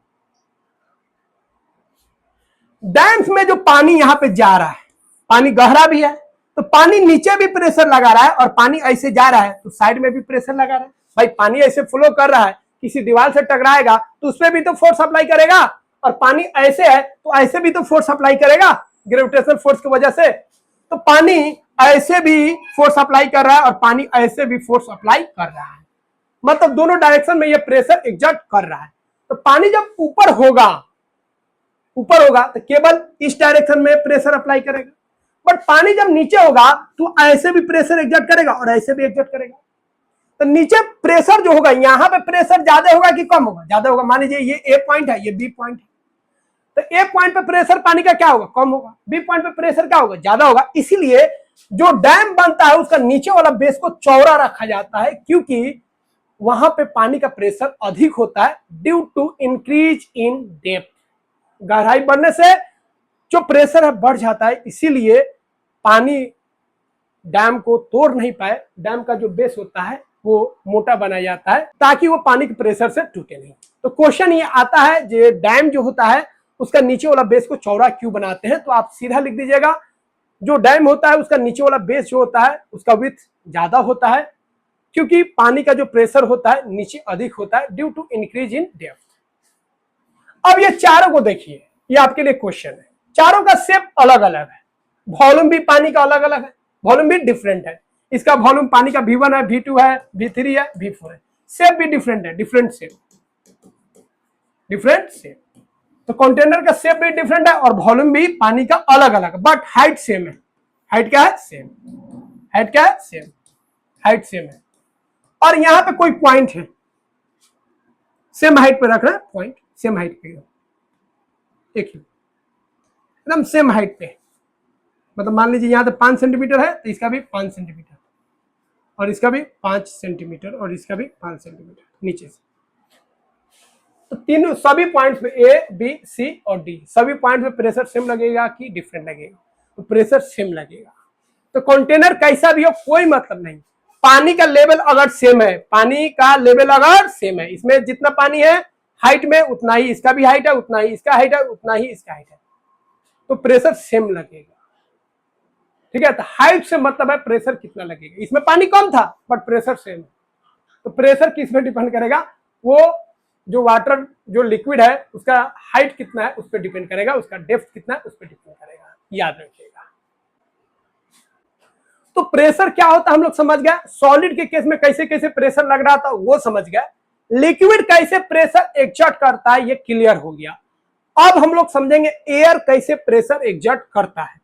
डैम्स में जो पानी यहां पे जा रहा है, पानी गहरा भी है तो पानी नीचे भी प्रेशर लगा रहा है, और पानी ऐसे जा रहा है तो साइड में भी प्रेशर लगा रहा है। भाई पानी ऐसे फ्लो कर रहा है, किसी दीवार से टकराएगा तो उसमें भी तो फोर्स अप्लाई करेगा, और पानी ऐसे है तो ऐसे भी तो फोर्स अप्लाई करेगा ग्रेविटेशनल फोर्स की वजह से। तो पानी ऐसे भी फोर्स अप्लाई कर रहा है और पानी ऐसे भी फोर्स अप्लाई कर रहा है, मतलब दोनों डायरेक्शन में ये प्रेशर एक्सर्ट कर रहा है। तो पानी जब ऊपर होगा तो केवल इस डायरेक्शन में प्रेशर अप्लाई करेगा, बट पानी जब नीचे होगा तो ऐसे भी प्रेशर एक्सर्ट करेगा और ऐसे भी एक्सर्ट करेगा। तो नीचे प्रेशर जो होगा, यहां पे प्रेशर ज्यादा होगा कि कम होगा? ज्यादा होगा। मान लीजिए ये ए पॉइंट है, ये बी पॉइंट है, तो ए पॉइंट पे प्रेशर पानी का क्या होगा? कम होगा। बी पॉइंट पे प्रेशर क्या होगा? ज्यादा होगा। इसीलिए जो डैम बनता है उसका नीचे वाला बेस को चौड़ा रखा जाता है, क्योंकि वहां पे पानी का प्रेशर अधिक होता है due to increase in depth. गहराई बढ़ने से जो प्रेशर है बढ़ जाता है, इसीलिए पानी डैम को तोड़ नहीं पाए, डैम का जो बेस होता है वो मोटा बनाया जाता है ताकि वो पानी के प्रेशर से टूटे नहीं। तो क्वेश्चन ये आता है, जो डैम जो होता है उसका नीचे वाला बेस को चौड़ा क्यों बनाते हैं? तो आप सीधा लिख दीजिएगा, जो डैम होता है उसका नीचे वाला बेस जो होता है उसका विड्थ ज्यादा होता है, क्योंकि पानी का जो प्रेशर होता है नीचे अधिक होता है due to increase in depth. अब ये चारों को देखिए, ये आपके लिए क्वेश्चन है। चारों का शेप अलग अलग है, वॉल्यूम भी पानी का अलग अलग है, वॉल्यूम भी डिफरेंट है। इसका वॉल्यूम पानी का V1 है, V2 है, V3 है, V4 है। शेप भी डिफरेंट है, डिफरेंट शेप। तो कंटेनर का शेप भी डिफरेंट है और वॉल्यूम भी पानी का अलग अलग है, बट हाइट सेम है। हाइट क्या है? सेम। हाइट क्या है? सेम। हाइट सेम है। और यहां पे कोई पॉइंट है, सेम हाइट पे रख रहा है, पॉइंट सेम हाइट पे, देखिए एकदम सेम हाइट पे। मतलब मान लीजिए यहाँ पे 5 सेंटीमीटर है तो इसका भी 5 सेंटीमीटर, और इसका भी 5 सेंटीमीटर, और इसका भी 5 सेंटीमीटर नीचे से। तो तीनों सभी पॉइंट्स पे ए बी सी और डी, सभी पॉइंट्स पे प्रेशर सेम लगेगा कि डिफरेंट लगेगा? तो प्रेशर सेम लगेगा। तो कंटेनर कैसा भी हो कोई मतलब नहीं, पानी का लेवल अगर सेम है, पानी का लेवल अगर सेम है, इसमें जितना पानी है हाइट में उतना ही इसका भी हाइट है, उतना ही इसका हाइट है, उतना ही इसका हाइट है, तो प्रेशर सेम लगेगा। ठीक है? तो हाइट से मतलब है प्रेशर कितना लगेगा। इसमें पानी कम था बट प्रेशर सेम है, तो प्रेशर किस में डिपेंड करेगा? वो जो वाटर जो लिक्विड है उसका हाइट कितना है उस पर डिपेंड करेगा, उसका डेप्थ कितना है उस पर डिपेंड करेगा, याद रखिएगा। तो प्रेशर क्या होता है हम लोग समझ गए, सॉलिड के केस में कैसे कैसे प्रेशर लग रहा था वो समझ गए, लिक्विड कैसे प्रेशर एक्सर्ट करता है ये क्लियर हो गया। अब हम लोग समझेंगे एयर कैसे प्रेशर एक्सर्ट करता है।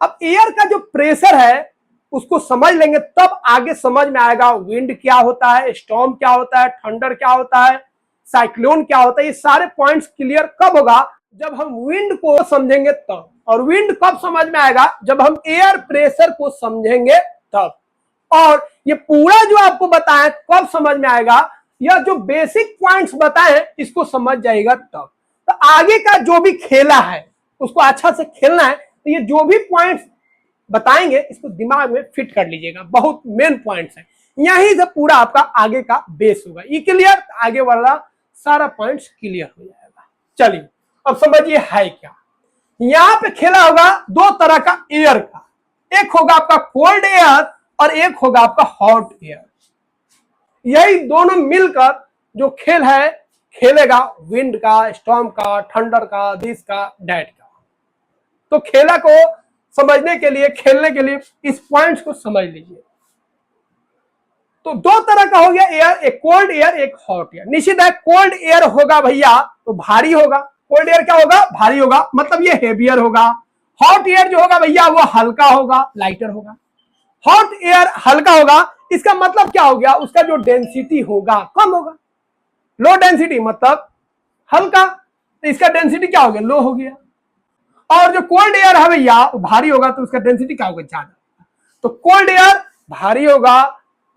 अब एयर का जो प्रेशर है उसको समझ लेंगे तब आगे समझ में आएगा विंड क्या होता है, स्टॉर्म क्या होता है, थंडर क्या होता है, साइक्लोन क्या होता है। ये सारे पॉइंट्स क्लियर कब होगा, जब हम विंड को समझेंगे तब। और विंड कब समझ में आएगा, जब हम एयर प्रेशर को समझेंगे तब। और ये पूरा जो आपको बताया कब समझ में आएगा, यह जो बेसिक पॉइंट्स बताए इसको समझ जाएगा तब। तो आगे का जो भी खेला है उसको अच्छा से खेलना है, तो ये जो भी पॉइंट्स बताएंगे इसको दिमाग में फिट कर लीजिएगा, बहुत मेन पॉइंट्स है, यहीं से पूरा आपका आगे का बेस होगा। ये क्लियर, आगे वाला सारा पॉइंट्स क्लियर हो जाएगा। चलिए अब समझिए है क्या। यहां पे खेला होगा दो तरह का एयर का, एक होगा आपका कोल्ड एयर और एक होगा आपका हॉट एयर। यही दोनों मिलकर जो खेल है खेलेगा विंड का, स्टॉर्म का, थंडर का, दिस का, डैट का। तो खेला को समझने के लिए, खेलने के लिए इस पॉइंट्स को समझ लीजिए। तो दो तरह का हो गया एयर, एक कोल्ड एयर एक हॉट एयर। निश्चित है कोल्ड एयर होगा भैया तो भारी होगा, कोल्ड एयर क्या होगा, भारी होगा, मतलब ये हेवियर होगा। हॉट एयर जो होगा भैया वो हल्का होगा, लाइटर होगा। हॉट एयर हल्का होगा, इसका मतलब क्या हो गया, उसका जो डेंसिटी होगा कम होगा। लो डेंसिटी मतलब हल्का, तो इसका डेंसिटी क्या हो गया, लो हो गया। और जो कोल्ड एयर है भैया वो भारी होगा तो उसका डेंसिटी क्या होगा, ज्यादा। तो कोल्ड एयर भारी होगा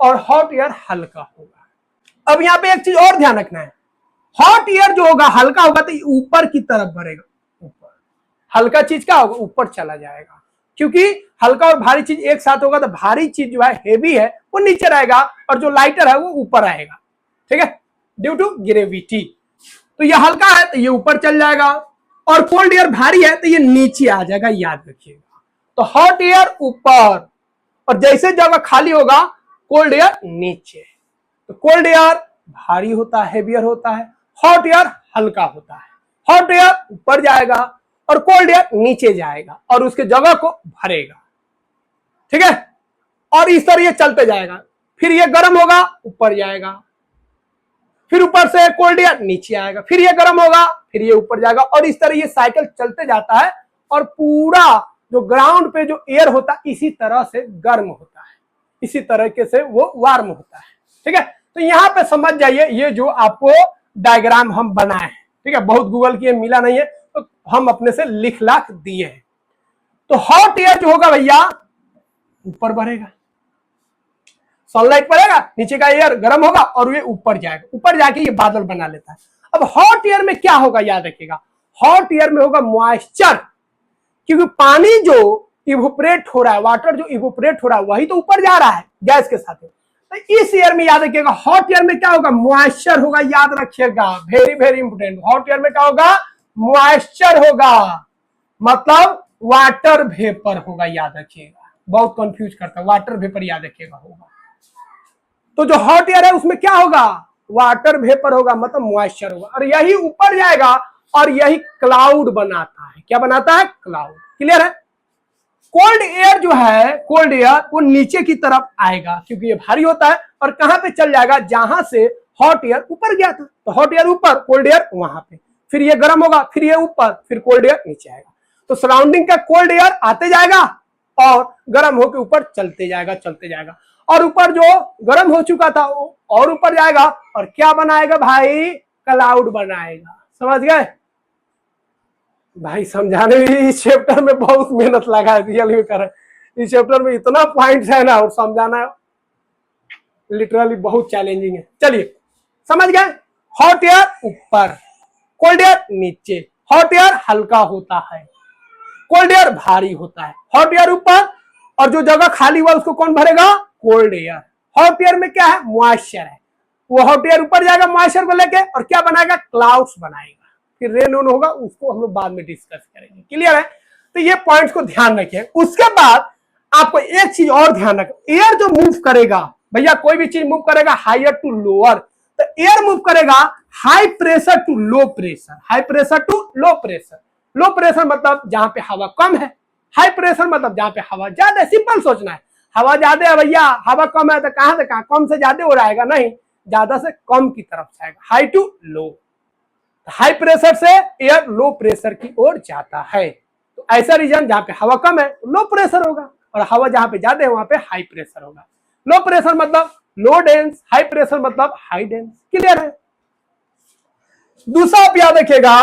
और हॉट एयर हल्का होगा। अब यहाँ पे एक चीज और ध्यान रखना है, हॉट एयर जो होगा हल्का होगा तो ऊपर की तरफ बढ़ेगा, ऊपर। हल्का चीज क्या होगा, ऊपर चला जाएगा, क्योंकि हल्का और भारी चीज एक साथ होगा तो भारी चीज जो है हेवी है वो नीचे रहेगा और जो लाइटर है वो ऊपर आएगा, ठीक है, ड्यू टू ग्रेविटी। तो ये हल्का है तो ये ऊपर चल जाएगा, और कोल्ड एयर भारी है तो ये नीचे आ जाएगा, याद रखिएगा। तो हॉट एयर ऊपर और जैसे जगह खाली होगा कोल्ड एयर नीचे। तो कोल्ड एयर भारी होता है, हेवियर होता है, हॉट एयर हल्का होता है। हॉट एयर ऊपर जाएगा और कोल्ड एयर नीचे जाएगा और उसके जगह को भरेगा, ठीक है। और इस तरह ये चलते जाएगा, फिर ये गर्म होगा ऊपर जाएगा, फिर ऊपर से कोल्ड एयर नीचे आएगा, फिर ये गर्म होगा, फिर ये ऊपर जाएगा, और इस तरह ये साइकिल चलते जाता है। और पूरा जो ग्राउंड पे जो एयर होता है इसी तरह से गर्म होता है, इसी तरीके से वो वार्म होता है, ठीक है। तो यहाँ पे समझ जाइए, ये जो आपको डायग्राम हम बनाए हैं, ठीक है, बहुत गूगल किए मिला नहीं है तो हम अपने से लिख लाख दिए हैं। तो हॉट एयर जो होगा भैया ऊपर बढ़ेगा, सनलाइट पड़ेगा, नीचे का एयर गर्म होगा और ये ऊपर जाएगा, ऊपर जाके ये बादल बना लेता है। अब हॉट एयर में क्या होगा, याद रखिएगा, हॉट एयर में होगा मॉइस्चर, क्योंकि पानी जो इवोपरेट हो रहा है, वाटर जो इवोपरेट हो रहा है वही तो ऊपर जा रहा है गैस के साथ। तो इस एयर में याद रखिएगा हॉट एयर में क्या होगा, मॉइस्चर होगा, याद रखिएगा, very very important. Hot air में क्या होगा, मॉइस्चर होगा, मतलब वाटर वेपर होगा, याद रखिएगा, बहुत कंफ्यूज करता है, वाटर वेपर याद रखिएगा होगा। तो जो हॉट एयर है उसमें क्या होगा, वाटर वेपर होगा, मतलब मॉइस्चर होगा, और यही ऊपर जाएगा और यही क्लाउड बनाता है। क्या बनाता है, क्लाउड। क्लियर है। कोल्ड एयर जो है, कोल्ड एयर वो नीचे की तरफ आएगा क्योंकि ये भारी होता है, और कहां पे चल जाएगा, जहां से हॉट एयर ऊपर गया था। तो हॉट एयर ऊपर, कोल्ड एयर वहां पे, फिर ये गर्म होगा, फिर ये ऊपर, फिर कोल्ड एयर नीचे आएगा। तो सराउंडिंग का कोल्ड एयर आते जाएगा और गर्म होकर ऊपर चलते जाएगा, चलते जाएगा, और ऊपर जो गर्म हो चुका था वो और ऊपर जाएगा और क्या बनाएगा भाई, क्लाउड बनाएगा। समझ गए भाई, समझाने में इस चैप्टर में बहुत मेहनत लगा है, रियल में कर इस चैप्टर में इतना पॉइंट्स है ना, और समझाना लिटरली बहुत चैलेंजिंग है। चलिए समझ गए, हॉट एयर ऊपर, कोल्ड एयर नीचे। हॉट एयर हल्का होता है, कोल्ड एयर भारी होता है। हॉट एयर ऊपर और जो जगह खाली हुआ उसको कौन भरेगा, कोल्ड एयर। हॉट एयर में क्या है, मॉइस्चर है, वो हॉट एयर ऊपर जाएगा मॉइस्चर को लेके और क्या बनाएगा, क्लाउड्स बनाएगा, फिर रेन ऑन होगा, उसको हम लोग बाद में डिस्कस करेंगे। क्लियर है। तो ये पॉइंट्स को ध्यान रखिए। उसके बाद आपको एक चीज और ध्यान रखें, एयर जो मूव करेगा भैया, कोई भी चीज मूव करेगा हायर टू लोअर, तो एयर मूव करेगा high pressure to low pressure, high pressure to low pressure. Low pressure मतलब जहां पे हवा कम है, हाई प्रेशर मतलब जहां पे हवा ज्यादा है। सिंपल सोचना है, हवा ज्यादा है भैया, हवा कम है तो कहां से कहां, कम से ज्यादा हो रहेगा, नहीं, ज्यादा से कम की तरफ से आएगा, high to low. High pressure से एयर लो प्रेशर की ओर जाता है, तो ऐसा रीजन जहां पे हवा कम है लो प्रेशर होगा, और हवा जहां पे ज्यादा है वहां पे हाई प्रेशर होगा। लो प्रेशर मतलब लो डेंस, हाई प्रेशर मतलब हाई डेंस। क्लियर है? दूसरा आप याद रखिएगा,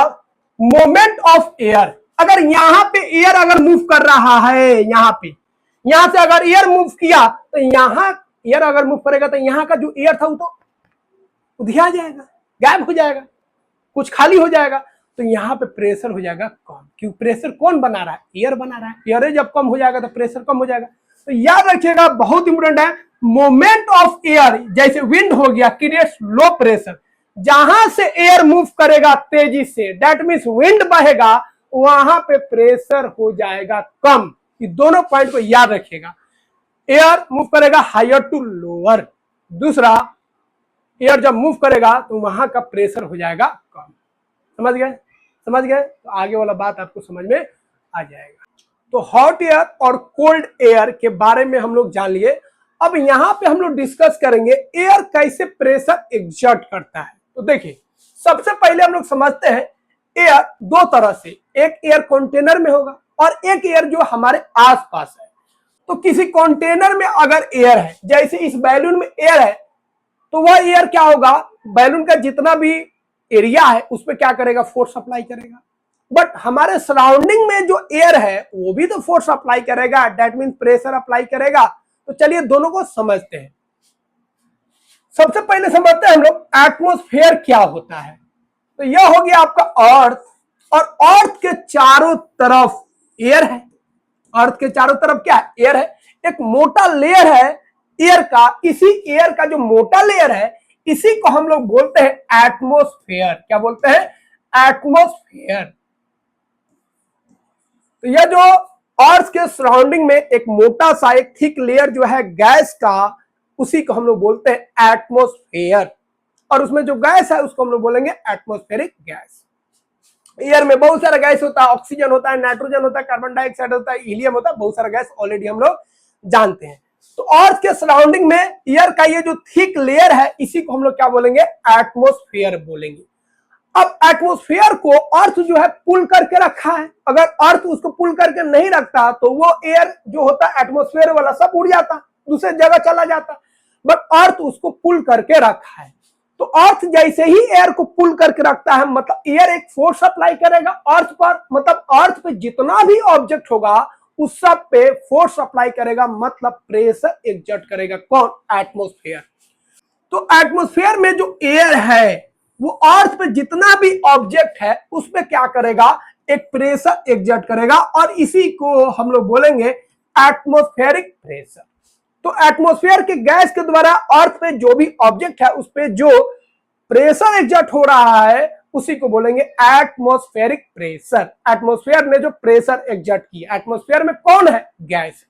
मोमेंट ऑफ एयर। अगर यहां पे एयर अगर मूव कर रहा है, यहां पे, यहां से अगर एयर मूव किया तो यहां एयर अगर मूव करेगा तो यहां का जो एयर था वो तो उधिया जाएगा, गायब हो जाएगा, कुछ खाली हो जाएगा। तो यहाँ पे प्रेशर हो जाएगा कम, क्योंकि प्रेशर कौन बना रहा है? एयर बना रहा है। एयर जब कम हो जाएगा तो प्रेशर कम हो जाएगा। तो याद रखिएगा, बहुत इंपोर्टेंट है, मोमेंट ऑफ एयर, जैसे विंड हो गया, क्रिएट्स लो प्रेशर। जहां से एयर मूव करेगा तेजी से, दैट मीन्स विंड बहेगा, वहां पे प्रेशर हो जाएगा कम। ये दोनों पॉइंट को याद रखिएगा। एयर मूव करेगा हायर टू लोअर, दूसरा एयर जब मूव करेगा तो वहां का प्रेशर हो जाएगा कम। समझ गए? समझ गए? तो आगे वाला बात आपको समझ में आ जाएगा। तो हॉट एयर और कोल्ड एयर के बारे में हम लोग जान लिए। अब यहां पे हम लोग डिस्कस करेंगे एयर कैसे प्रेशर एग्जर्ट करता है। तो देखिए, सबसे पहले हम लोग समझते हैं एयर दो तरह से, एक एयर कंटेनर में होगा और एक एयर जो हमारे आसपास है। तो किसी कंटेनर में अगर एयर है, जैसे इस बैलून में एयर है, तो वह एयर क्या होगा, बैलून का जितना भी एरिया है उस पर क्या करेगा, फोर्स अप्लाई करेगा। बट हमारे सराउंडिंग में जो एयर है वो भी तो फोर्स अप्लाई करेगा, दैट मीन प्रेशर अप्लाई करेगा। तो चलिए दोनों को समझते हैं। सबसे पहले समझते हैं हम लोग एटमॉस्फेयर क्या होता है। तो यह हो गया आपका अर्थ, और अर्थ के चारों तरफ एयर है। अर्थ के चारों तरफ क्या है? एयर है। एक मोटा लेयर है एयर का, इसी एयर का जो मोटा लेयर है इसी को हम लोग बोलते हैं एटमॉस्फेयर। क्या बोलते हैं? एटमॉस्फेयर। तो यह जो अर्थ के सराउंडिंग में एक मोटा सा एक थिक लेयर जो है गैस का, उसी को हम लोग बोलते हैं एटमॉस्फेयर। और उसमें जो गैस है उसको हम लोग बोलेंगे एटमॉस्फेरिक गैस। एयर में बहुत सारा गैस होता है, ऑक्सीजन होता है, नाइट्रोजन होता है, कार्बन डाइऑक्साइड होता है, हीलियम होता है, बहुत सारा गैस ऑलरेडी हम लोग जानते हैं। तो अर्थ के सराउंडिंग में एयर का ये जो थिक लेयर है इसी को हम लोग क्या बोलेंगे? एटमॉस्फेयर बोलेंगे। अब एटमॉस्फेयर को अर्थ जो है पुल करके रखा है। अगर अर्थ उसको पुल करके नहीं रखता तो वो एयर जो होता है एटमॉस्फेयर वाला सब उड़ जाता, दूसरे जगह चला जाता। बट अर्थ उसको पुल करके रखा है। तो अर्थ जैसे ही एयर को पुल करके रखता है, मतलब एयर एक फोर्स अप्लाई करेगा अर्थ पर, मतलब अर्थ पे जितना भी ऑब्जेक्ट होगा उस सब पे फोर्स अप्लाई करेगा, मतलब प्रेशर एग्जर्ट करेगा। कौन? एटमॉस्फेयर। तो एटमॉस्फेयर में जो एयर है वो अर्थ पे जितना भी ऑब्जेक्ट है उस पे क्या करेगा? एक प्रेशर एग्जर्ट करेगा, और इसी को हम लोग बोलेंगे एटमॉस्फेरिक प्रेशर। तो एटमॉस्फेयर के गैस के द्वारा अर्थ पे जो भी ऑब्जेक्ट है उस पे जो प्रेशर एग्जर्ट हो रहा है उसी को बोलेंगे एटमॉस्फेरिक प्रेशर। एटमॉस्फेयर ने जो प्रेशर एग्जर्ट किया, एटमॉस्फेयर में कौन है? गैस।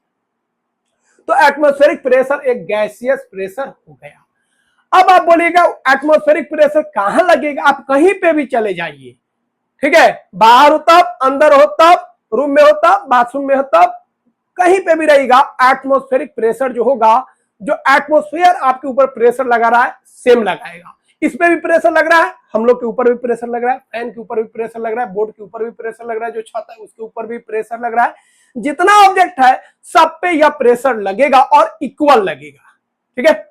तो एटमॉस्फेरिक प्रेशर एक गैसियस प्रेशर हो गया। अब आप बोलिएगा एटमॉस्फेरिक प्रेशर कहां लगेगा? आप कहीं पे भी चले जाइए, ठीक है, बाहर हो तब, अंदर हो तब, रूम में हो तब, बाथरूम में हो तब, कहीं पे भी रहेगा, एटमॉस्फेरिक प्रेशर जो होगा, जो एटमॉस्फेयर आपके ऊपर प्रेशर लगा रहा है सेम लगाएगा। इस पे भी प्रेशर लग रहा है, हम लोग के ऊपर भी प्रेशर लग रहा है, फैन के ऊपर भी प्रेशर लग रहा है, बोर्ड के ऊपर भी प्रेशर लग रहा है, जो छत है उसके ऊपर भी प्रेशर लग रहा है। जितना ऑब्जेक्ट है सब पे यह प्रेशर लगेगा और इक्वल लगेगा। ठीक है।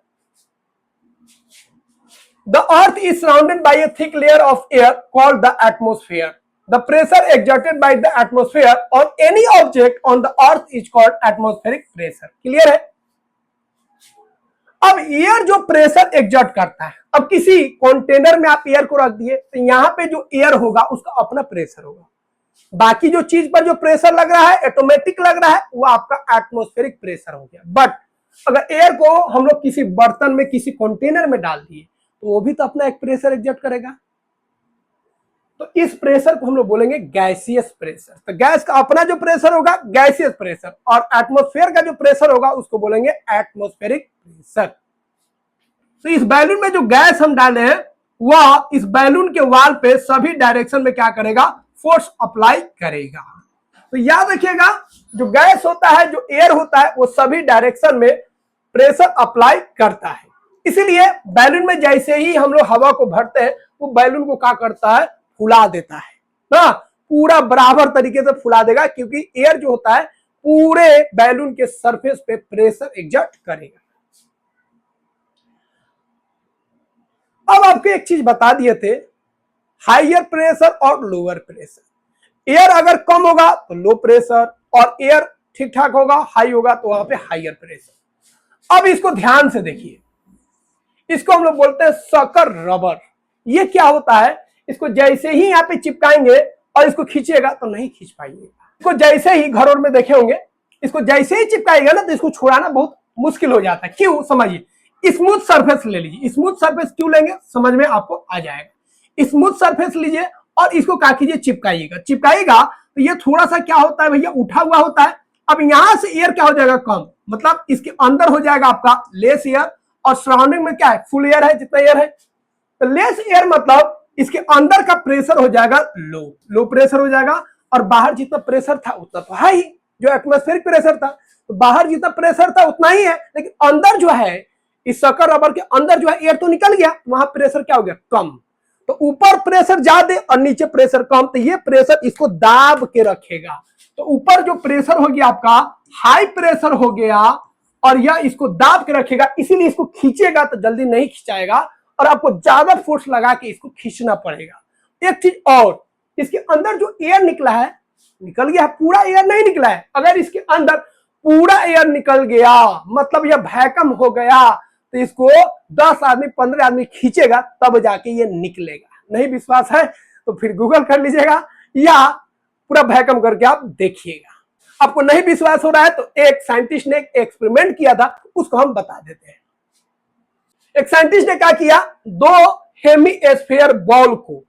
The earth is surrounded by a thick layer of air called the atmosphere. The pressure exerted by the atmosphere on any object on the earth is called atmospheric pressure. Clear है? अब एयर जो प्रेशर एग्जर्ट करता है, अब किसी कंटेनर में आप एयर को रख दिए तो यहाँ पे जो एयर होगा उसका अपना प्रेशर होगा। बाकी जो चीज पर जो प्रेशर लग रहा है ऑटोमेटिक लग रहा है वो आपका एटमॉस्फेरिक प्रेशर हो गया। बट अगर एयर को हम लोग किसी बर्तन में किसी कंटेनर में डाल दिए तो वो भी तो अपना एक प्रेशर एग्जर्ट करेगा। तो इस प्रेशर को हम लोग बोलेंगे गैसियस प्रेशर। तो गैस का अपना जो प्रेशर होगा गैसियस प्रेशर, और एटमॉस्फेयर का जो प्रेशर होगा उसको बोलेंगे एटमॉस्फेरिक प्रेशर। तो इस बैलून में जो गैस हम डाले हैं वह इस बैलून के वाल पे सभी डायरेक्शन में क्या करेगा, फोर्स अप्लाई करेगा। तो याद रखिएगा, जो गैस होता है, जो एयर होता है, वो सभी डायरेक्शन में प्रेशर अप्लाई करता है। इसीलिए बैलून में जैसे ही हम लोग हवा को भरते हैं, वो बैलून को क्या करता है, फुला देता है ना, पूरा बराबर तरीके से फुला देगा, क्योंकि एयर जो होता है पूरे बैलून के सरफेस पे प्रेशर एग्जर्ट करेगा। अब आपको एक चीज बता दिए थे, हाइयर प्रेशर और लोअर प्रेशर। एयर अगर कम होगा तो लो प्रेशर, और एयर ठीक ठाक होगा, हाई होगा तो वहां पे हाइयर प्रेशर। अब इसको ध्यान से देखिए, इसको हम लोग बोलते हैं सकर रबर। ये क्या होता है, इसको जैसे ही यहाँ पे चिपकाएंगे और इसको खींचिएगा तो नहीं खींच पाएंगे। इसको जैसे ही घरों में देखे होंगे, इसको जैसे ही चिपकाएगा ना तो इसको छुड़ाना बहुत मुश्किल हो जाता है। क्यों, समझिए। स्मूथ सरफेस ले लीजिए। स्मूथ सरफेस क्यों लेंगे, समझ में आपको आ जाएगा। स्मूथ सरफेस लीजिए और इसको क्या कीजिए, चिपकाइएगा। चिपकाइएगा तो ये थोड़ा सा क्या होता है भैया, उठा हुआ होता है। अब यहां से एयर क्या हो जाएगा, कम, मतलब इसके अंदर हो जाएगा आपका लेस एयर, और सराउंडिंग में क्या है, फुल एयर है, जितना एयर है। तो लेस एयर मतलब इसके अंदर का प्रेशर हो जाएगा लो प्रेशर हो जाएगा, और बाहर जितना प्रेशर था उतना तो है ही, जो एटमॉस्फेरिक प्रेशर था। तो बाहर जितना प्रेशर था उतना ही है, लेकिन अंदर जो है, इस सकर रबर के अंदर जो है एयर तो निकल गया, वहां प्रेशर क्या हो गया, कम। तो ऊपर प्रेशर ज्यादा और नीचे प्रेशर कम, तो ये प्रेशर इसको दाब के रखेगा। तो ऊपर जो प्रेशर हो गया आपका हाई प्रेशर हो गया, और यह इसको दाब के रखेगा, इसीलिए इसको खींचेगा तो जल्दी नहीं खिंचाएगा, और आपको ज्यादा फोर्स लगा के इसको खींचना पड़ेगा। एक चीज और, इसके अंदर जो एयर निकला है, निकल गया है, पूरा एयर नहीं निकला है। अगर इसके अंदर पूरा एयर निकल गया, मतलब यह वैक्यूम हो गया, तो इसको 10 आदमी 15 आदमी खींचेगा तब जाके ये निकलेगा। नहीं विश्वास है तो फिर गूगल कर लीजिएगा, या पूरा वैक्यूम करके आप देखिएगा। आपको नहीं विश्वास हो रहा है तो एक साइंटिस्ट ने एक एक्सपेरिमेंट किया था, उसको हम बता देते हैं। एक साइंटिस्ट ने क्या किया, 2 हेमिस्फीयर बॉल को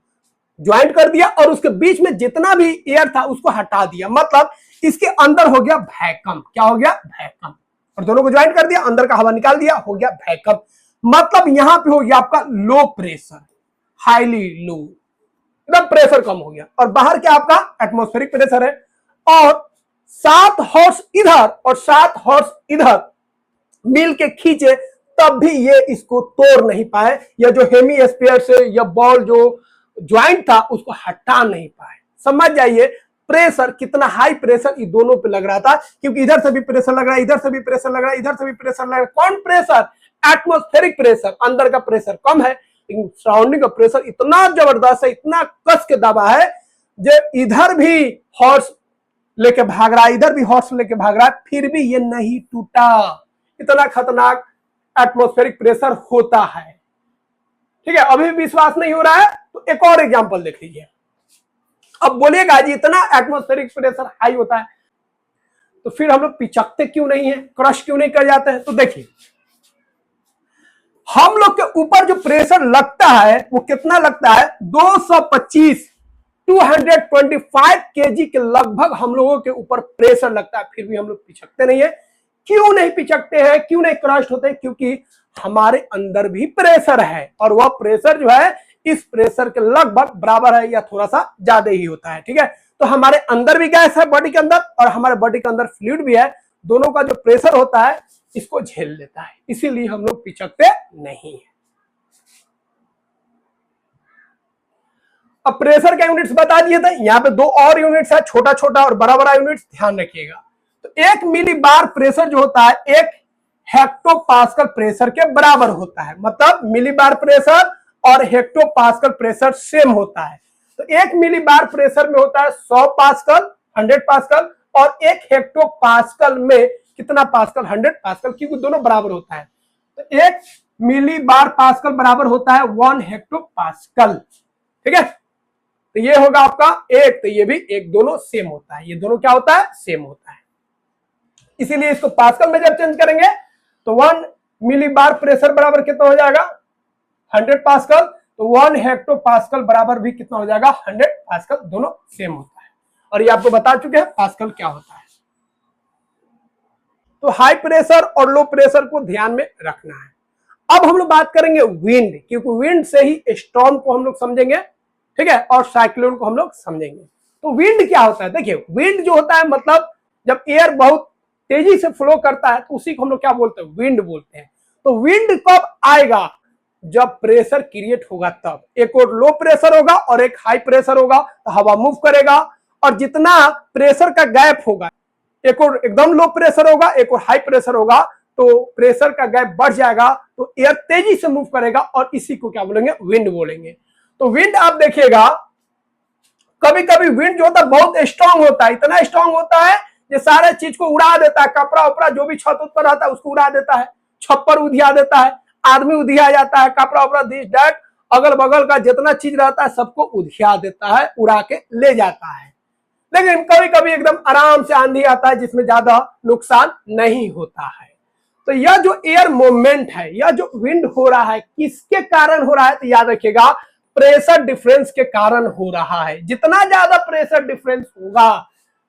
ज्वाइंट कर दिया और उसके बीच में जितना भी एयर था उसको हटा दिया, मतलब इसके अंदर हो गया वैक्यूम। क्या हो गया, वैक्यूम। और दोनों को ज्वाइंट कर दिया, अंदर का हवा निकाल दिया, हो गया वैक्यूम। मतलब यहां पे हो गया आपका लो प्रेशर, हाईली लो, एकदम प्रेशर कम हो गया। और बाहर क्या आपका एटमॉस्फेरिक प्रेशर है, और 7 हॉर्स इधर और 7 हॉर्स इधर मिल के खींचे तब भी ये इसको तोड़ नहीं पाए, या जो हेमिस्फीयर से या बॉल जो ज्वाइंट था उसको हटा नहीं पाए। समझ जाइए प्रेशर कितना हाई प्रेशर इन दोनों पे लग रहा था, क्योंकि इधर से भी प्रेशर लग रहा है, इधर से भी प्रेशर लग रहा है, इधर से भी प्रेशर लग रहा है। कौन प्रेशर, एटमॉस्फेरिक प्रेशर। अंदर का प्रेशर कम है, लेकिन सराउंडिंग का प्रेशर इतना जबरदस्त है, इतना कस के दबा है, जो इधर भी हॉर्स लेके भाग रहा है, इधर भी हॉर्स लेके भाग रहा है, फिर भी ये नहीं टूटा। इतना खतरनाक एटमॉस्फेरिक प्रेशर होता है। ठीक है, अभी विश्वास नहीं हो रहा है तो एक और एग्जांपल देख लीजिए। अब बोलिएगा जी इतना एटमॉस्फेरिक प्रेशर हाई होता है तो फिर हम लोग पिचकते क्यों नहीं है, क्रश क्यों नहीं कर जाते हैं। तो देखिए, हम लोग के ऊपर जो प्रेशर लगता है वो कितना लगता है, 225 केजी के लगभग हम लोगों के ऊपर प्रेशर लगता है, फिर भी हम लोग पिचकते नहीं है। क्यों नहीं पिचकते हैं, क्यों नहीं क्रश होते हैं, क्योंकि हमारे अंदर भी प्रेशर है, और वह प्रेशर जो है इस प्रेशर के लगभग बराबर है या थोड़ा सा ज्यादा ही होता है। ठीक है, तो हमारे अंदर भी गैस है बॉडी के अंदर, और हमारे बॉडी के अंदर फ्लूइड भी है, दोनों का जो प्रेशर होता है इसको झेल लेता है, इसीलिए हम लोग पिचकते नहीं है। अब प्रेशर के यूनिट्स बता दिए थे, यहाँ पे 2 और यूनिट्स है, छोटा छोटा और बड़ा बड़ा यूनिट्स, ध्यान रखिएगा। तो 1 मिली बार प्रेशर जो होता है 1 हेक्टोपास्कल प्रेशर के बराबर होता है, मतलब मिली बार प्रेशर और हेक्टोपास्कल प्रेशर सेम होता है। तो 1 मिली बार प्रेशर में होता है 100 पास्कल, 100 पास्कल, और 1 हेक्टोपास्कल में कितना पास्कल, 100 पास्कल, क्योंकि दोनों बराबर होता है। तो 1 मिली बार पास्कल बराबर होता है 1 हेक्टोपास्कल। ठीक है, तो ये होगा आपका 1, तो ये भी 1, दोनों सेम होता है, ये दोनों क्या होता है, सेम होता है। इसीलिए इसको पास्कल में जब चेंज करेंगे तो 1 मिली बार प्रेशर बराबर कितना हो जाएगा, 100 पास्कल। तो 1 हेक्टोपास्कल बराबर भी कितना हो जाएगा, 100 पास्कल, दोनों सेम होता है। और ये आपको बता चुके हैं पास्कल क्या होता है। तो हाई प्रेशर और लो प्रेशर को ध्यान में रखना है। अब हम लोग बात करेंगे विंड, क्योंकि विंड से ही स्टॉर्म को हम लोग समझेंगे, ठीक है, और साइक्लोन को हम लोग समझेंगे। तो विंड क्या होता है? देखिए, विंड जो होता है मतलब जब एयर बहुत तेजी से फ्लो करता है तो उसी को हम लोग क्या बोलते हैं? विंड बोलते हैं। तो विंड कब आएगा? जब प्रेशर क्रिएट होगा तब। एक और लो प्रेशर होगा और एक हाई प्रेशर होगा, तो हवा मूव करेगा, और जितना प्रेशर का गैप होगा, एक और एकदम लो प्रेशर होगा, एक और हाई प्रेशर होगा, तो प्रेशर का गैप बढ़ जाएगा, तो एयर तेजी से मूव करेगा, और इसी को क्या बोलेंगे? विंड बोलेंगे। तो विंड आप देखिएगा, कभी कभी विंड जो होता है बहुत स्ट्रांग होता है, इतना स्ट्रांग होता है ये सारे चीज को उड़ा देता है, कपड़ा उपड़ा जो भी छत पर रहता है उसको उड़ा देता है, छप्पर उधिया देता है, आदमी उधिया जाता है, कपड़ा उपड़ा दिस दैट, अगल बगल का जितना चीज रहता है सबको उधिया देता है, उड़ा के ले जाता है। लेकिन कभी कभी एकदम आराम से आंधी आता है जिसमें ज्यादा नुकसान नहीं होता है। तो यह जो एयर मूवमेंट है, यह जो विंड हो रहा है, किसके कारण हो रहा है? तो याद रखिएगा, प्रेशर डिफरेंस के कारण हो रहा है। जितना ज्यादा प्रेशर डिफरेंस होगा,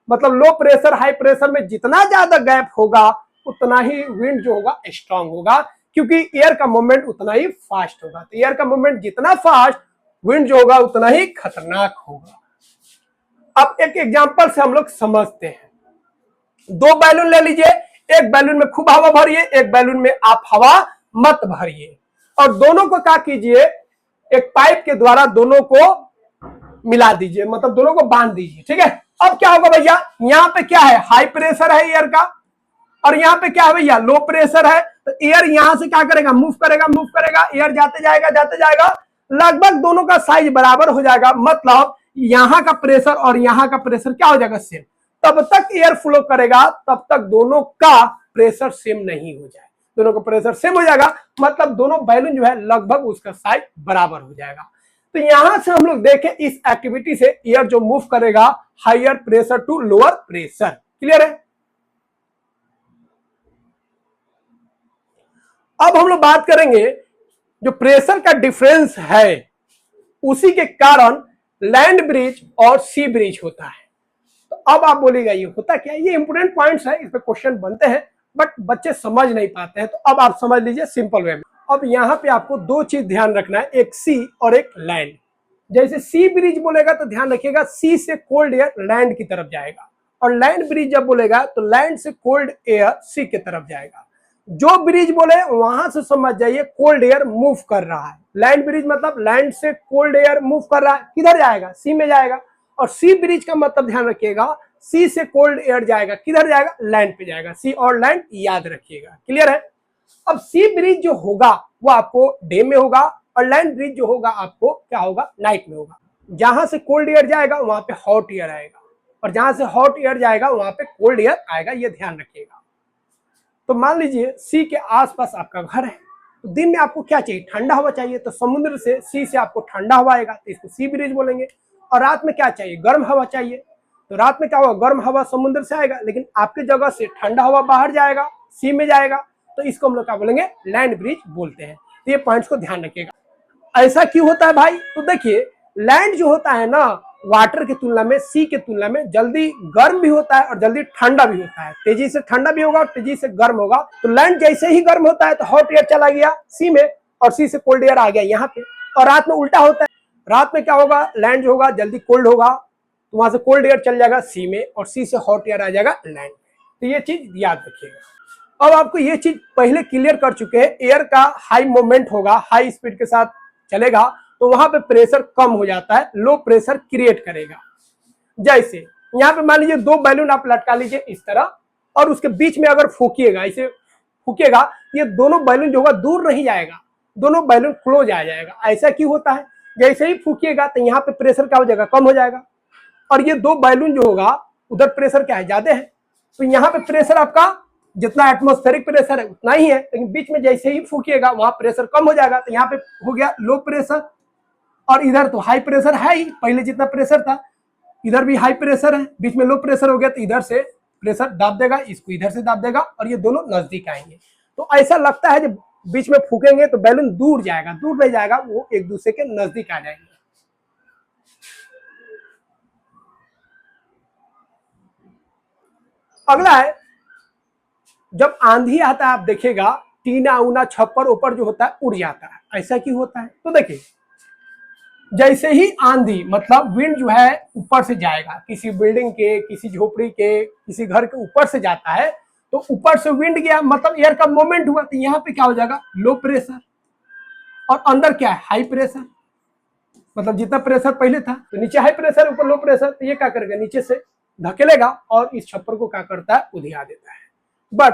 मतलब लो प्रेशर हाई प्रेशर में जितना ज्यादा गैप होगा, उतना ही विंड जो होगा स्ट्रांग होगा, क्योंकि एयर का मूवमेंट उतना ही फास्ट होगा। तो एयर का मूवमेंट जितना फास्ट, विंड जो होगा उतना ही खतरनाक होगा। अब एक एग्जांपल से हम लोग समझते हैं। दो बैलून ले लीजिए, एक बैलून में खूब हवा भरिए, एक बैलून में आप हवा मत भरिए, और दोनों को क्या कीजिए, एक पाइप के द्वारा दोनों को मिला दीजिए, मतलब दोनों को बांध दीजिए, ठीक है। अब क्या होगा भैया, यहाँ पे क्या है? हाई प्रेशर है एयर का, और यहाँ पे क्या है भैया? लो प्रेशर है। तो एयर यहाँ से क्या करेगा? मूव करेगा, मूव करेगा, एयर जाते जाएगा, लगभग दोनों का साइज बराबर हो जाएगा, मतलब यहाँ का प्रेशर और यहाँ का प्रेशर क्या हो जाएगा? सेम। तब तक एयर फ्लो करेगा, तब तक दोनों का प्रेशर सेम नहीं हो जाए। दोनों का प्रेशर सेम हो जाएगा, मतलब दोनों बैलून जो है लगभग उसका साइज बराबर हो जाएगा। तो यहां से हम लोग देखें, इस एक्टिविटी से एयर जो मूव करेगा higher pressure to lower pressure. Clear है? अब हम लोग बात करेंगे जो प्रेशर का डिफरेंस है, उसी के कारण लैंड ब्रिज और सी ब्रिज होता है। तो अब आप बोलेगा ये होता क्या? ये इंपोर्टेंट पॉइंट्स है, इस पे क्वेश्चन बनते हैं, बट बच्चे समझ नहीं पाते हैं। तो अब आप समझ लीजिए सिंपल वे में। अब यहाँ पे आपको दो चीज ध्यान रखना है, एक सी और एक लैंड। जैसे सी ब्रिज बोलेगा तो ध्यान रखिएगा, सी से कोल्ड एयर लैंड की तरफ जाएगा, और लैंड ब्रिज जब बोलेगा तो लैंड से कोल्ड एयर सी की तरफ जाएगा। जो ब्रिज बोले वहां से समझ जाइए कोल्ड एयर मूव कर रहा है। लैंड ब्रिज मतलब लैंड से कोल्ड एयर मूव कर रहा है, किधर जाएगा? सी में जाएगा। और सी ब्रिज का मतलब ध्यान रखिएगा, सी से कोल्ड एयर जाएगा, किधर जाएगा? लैंड पे जाएगा। सी और लैंड याद रखिएगा। क्लियर है? अब सी ब्रिज जो होगा वो आपको डे में होगा, और लैंड ब्रिज जो होगा आपको क्या होगा? नाइट में होगा। जहां से कोल्ड एयर जाएगा वहां पे हॉट एयर आएगा, और जहां से हॉट एयर जाएगा वहां पे कोल्ड एयर आएगा, ये ध्यान रखिएगा। तो मान लीजिए सी के आसपास आपका घर है, तो दिन में आपको क्या चाहिए? ठंडा हवा चाहिए, तो समुद्र से सी से आपको ठंडा हवा आएगा, तो इसको सी ब्रिज बोलेंगे। और रात में क्या चाहिए? गर्म हवा चाहिए, तो रात में क्या होगा? गर्म हवा समुद्र से आएगा, लेकिन आपके जगह से ठंडा हवा बाहर जाएगा, सी में जाएगा, तो इसको हम लोग क्या बोलेंगे? लैंड ब्रिज बोलते हैं। तो ये पॉइंट्स को ध्यान रखिएगा। ऐसा क्यों होता है भाई? तो देखिए, लैंड जो होता है ना, वाटर की तुलना में, सी की तुलना में जल्दी गर्म भी होता है और जल्दी ठंडा भी होता है। तेजी से ठंडा भी होगा और तेजी से गर्म होगा। तो लैंड जैसे ही गर्म होता है तो हॉट एयर चला गया सी में, और सी से कोल्ड एयर आ गया यहाँ पे। और रात में उल्टा होता है, रात में क्या होगा? लैंड जो होगा जल्दी कोल्ड होगा, तो वहां से कोल्ड एयर चल जाएगा सी में, और सी से हॉट एयर आ जाएगा लैंड में। तो ये चीज याद रखिएगा। अब आपको ये चीज पहले क्लियर कर चुके हैं, एयर का हाई मूवमेंट होगा, हाई स्पीड के साथ चलेगा, तो वहां पे प्रेशर कम हो जाता है, लो प्रेशर क्रिएट करेगा। जैसे यहाँ पे मान लीजिए दो बैलून आप लटका लीजिए इस तरह, और उसके बीच में अगर फूकिएगा, ऐसे फूकेगा, ये दोनों बैलून जो होगा दूर नहीं जाएगा, दोनों बैलून क्लोज आ जाएगा। ऐसा क्यों होता है? जैसे ही फूकिएगा तो यहाँ पे प्रेशर क्या हो जाएगा? कम हो जाएगा, और ये दो बैलून जो होगा उधर प्रेशर क्या है? ज्यादा है, तो यहाँ पे प्रेशर आपका जितना एटमॉस्फेरिक प्रेशर है उतना ही है, लेकिन बीच में जैसे ही फूकिएगा वहां प्रेशर कम हो जाएगा, तो यहाँ पे हो गया लो प्रेशर, और इधर तो हाई प्रेशर है ही, पहले जितना प्रेशर था, इधर भी हाई प्रेशर है, बीच में लो प्रेशर हो गया, तो इधर से प्रेशर दाब देगा, इसको इधर से दाब देगा, और ये दोनों नजदीक आएंगे। तो ऐसा लगता है जब बीच में फूकेंगे तो बैलून दूर जाएगा, दूर नहीं जाएगा, वो एक दूसरे के नजदीक आ जाएंगे। अगला है, जब आंधी आता है आप देखिएगा टीना उना छप्पर ऊपर जो होता है उड़ जाता है। ऐसा क्यों होता है? तो देखिए, जैसे ही आंधी मतलब विंड जो है ऊपर से जाएगा, किसी बिल्डिंग के, किसी झोपड़ी के, किसी घर के ऊपर से जाता है, तो ऊपर से विंड गया मतलब एयर का मूवमेंट हुआ, तो यहाँ पे क्या हो जाएगा? लो प्रेशर, और अंदर क्या है? High pressure. मतलब जितना प्रेशर पहले था तो नीचे हाई प्रेशर, ऊपर लो प्रेशर, तो ये क्या करेगा? नीचे से धकेलेगा और इस छप्पर को क्या करता है? उधिया देता है। बट